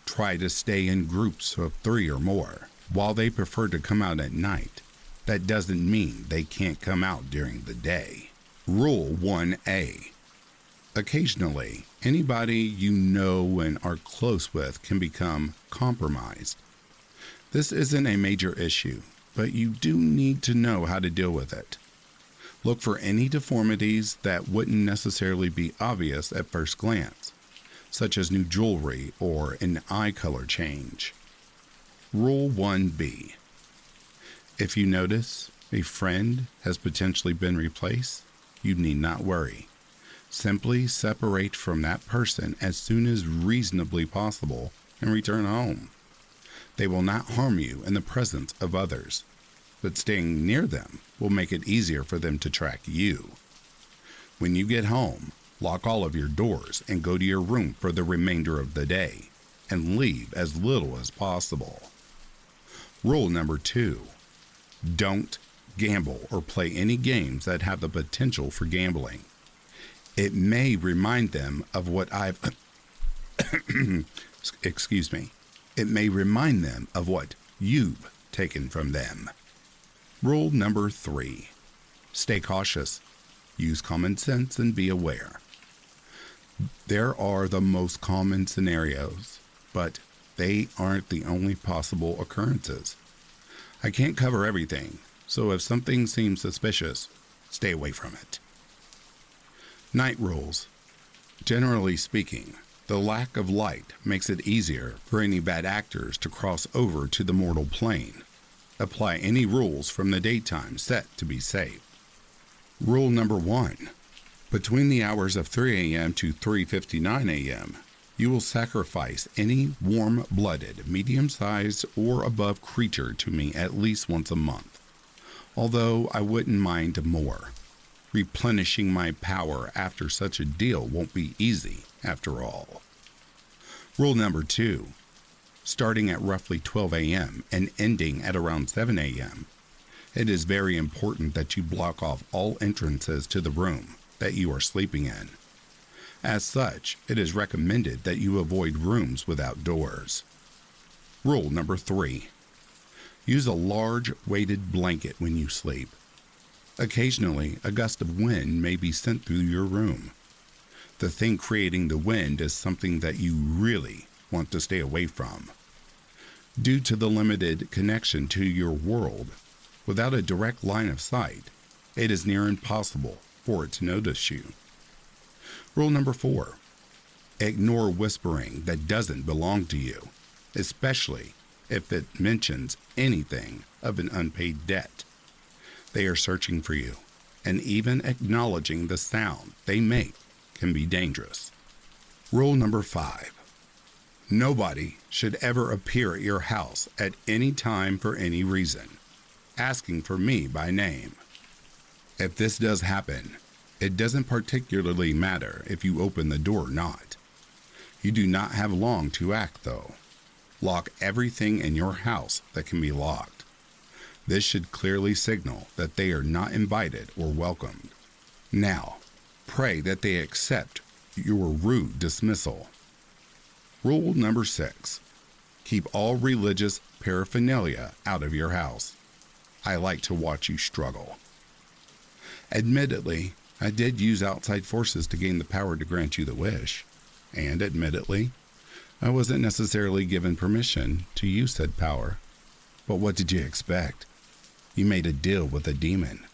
Try to stay in groups of 3 or more. While they prefer to come out at night, that doesn't mean they can't come out during the day. Rule 1A. Occasionally, anybody you know and are close with can become compromised. This isn't a major issue, but you do need to know how to deal with it. Look for any deformities that wouldn't necessarily be obvious at first glance, such as new jewelry or an eye color change. Rule 1B. If you notice a friend has potentially been replaced, you need not worry. Simply separate from that person as soon as reasonably possible and return home. They will not harm you in the presence of others, but staying near them will make it easier for them to track you. When you get home, lock all of your doors and go to your room for the remainder of the day, and leave as little as possible. Rule number 2. Don't gamble or play any games that have the potential for gambling. It may remind them of what I've It may remind them of what you've taken from them. Rule number 3. Stay cautious. Use common sense and be aware. There are the most common scenarios, but they aren't the only possible occurrences. I can't cover everything, so if something seems suspicious, stay away from it. Night rules. Generally speaking, the lack of light makes it easier for any bad actors to cross over to the mortal plane. Apply any rules from the daytime set to be safe. Rule number 1. Between the hours of 3 a.m. to 3:59 a.m., you will sacrifice any warm-blooded, medium-sized, or above creature to me at least once a month, although I wouldn't mind more. Replenishing my power after such a deal won't be easy, after all. Rule number 2. Starting at roughly 12 a.m. and ending at around 7 a.m., it is very important that you block off all entrances to the room that you are sleeping in. As such, it is recommended that you avoid rooms without doors. Rule number 3. Use a large weighted blanket when you sleep. Occasionally, a gust of wind may be sent through your room. The thing creating the wind is something that you really want to stay away from. Due to the limited connection to your world, without a direct line of sight, it is near impossible for it to notice you. Rule number 4. Ignore whispering that doesn't belong to you, especially if it mentions anything of an unpaid debt. They are searching for you, and even acknowledging the sound they make can be dangerous. Rule number 5. Nobody should ever appear at your house at any time for any reason, asking for me by name. If this does happen, it doesn't particularly matter if you open the door or not. You do not have long to act, though. Lock everything in your house that can be locked. This should clearly signal that they are not invited or welcomed. Now, pray that they accept your rude dismissal. Rule number 6. Keep all religious paraphernalia out of your house. I like to watch you struggle. Admittedly, I did use outside forces to gain the power to grant you the wish. And admittedly, I wasn't necessarily given permission to use said power. But what did you expect? You made a deal with a demon.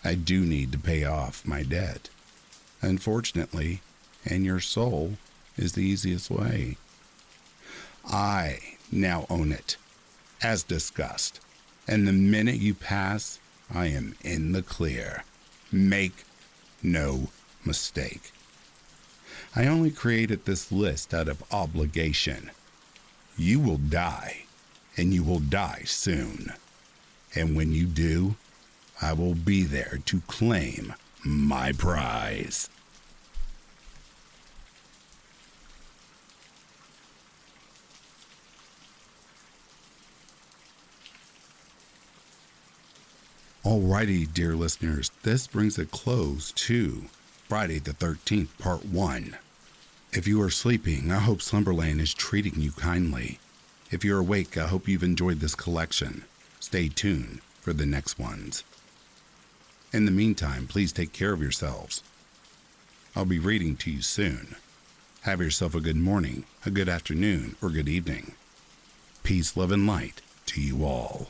I do need to pay off my debt. Unfortunately, and your soul is the easiest way. I now own it, as discussed. And the minute you pass, I am in the clear. Make no mistake. I only created this list out of obligation. You will die, and you will die soon. And when you do, I will be there to claim my prize. Alrighty, dear listeners, this brings a close to Friday the 13th, Part 1. If you are sleeping, I hope Slumberland is treating you kindly. If you're awake, I hope you've enjoyed this collection. Stay tuned for the next ones. In the meantime, please take care of yourselves. I'll be reading to you soon. Have yourself a good morning, a good afternoon, or good evening. Peace, love, and light to you all.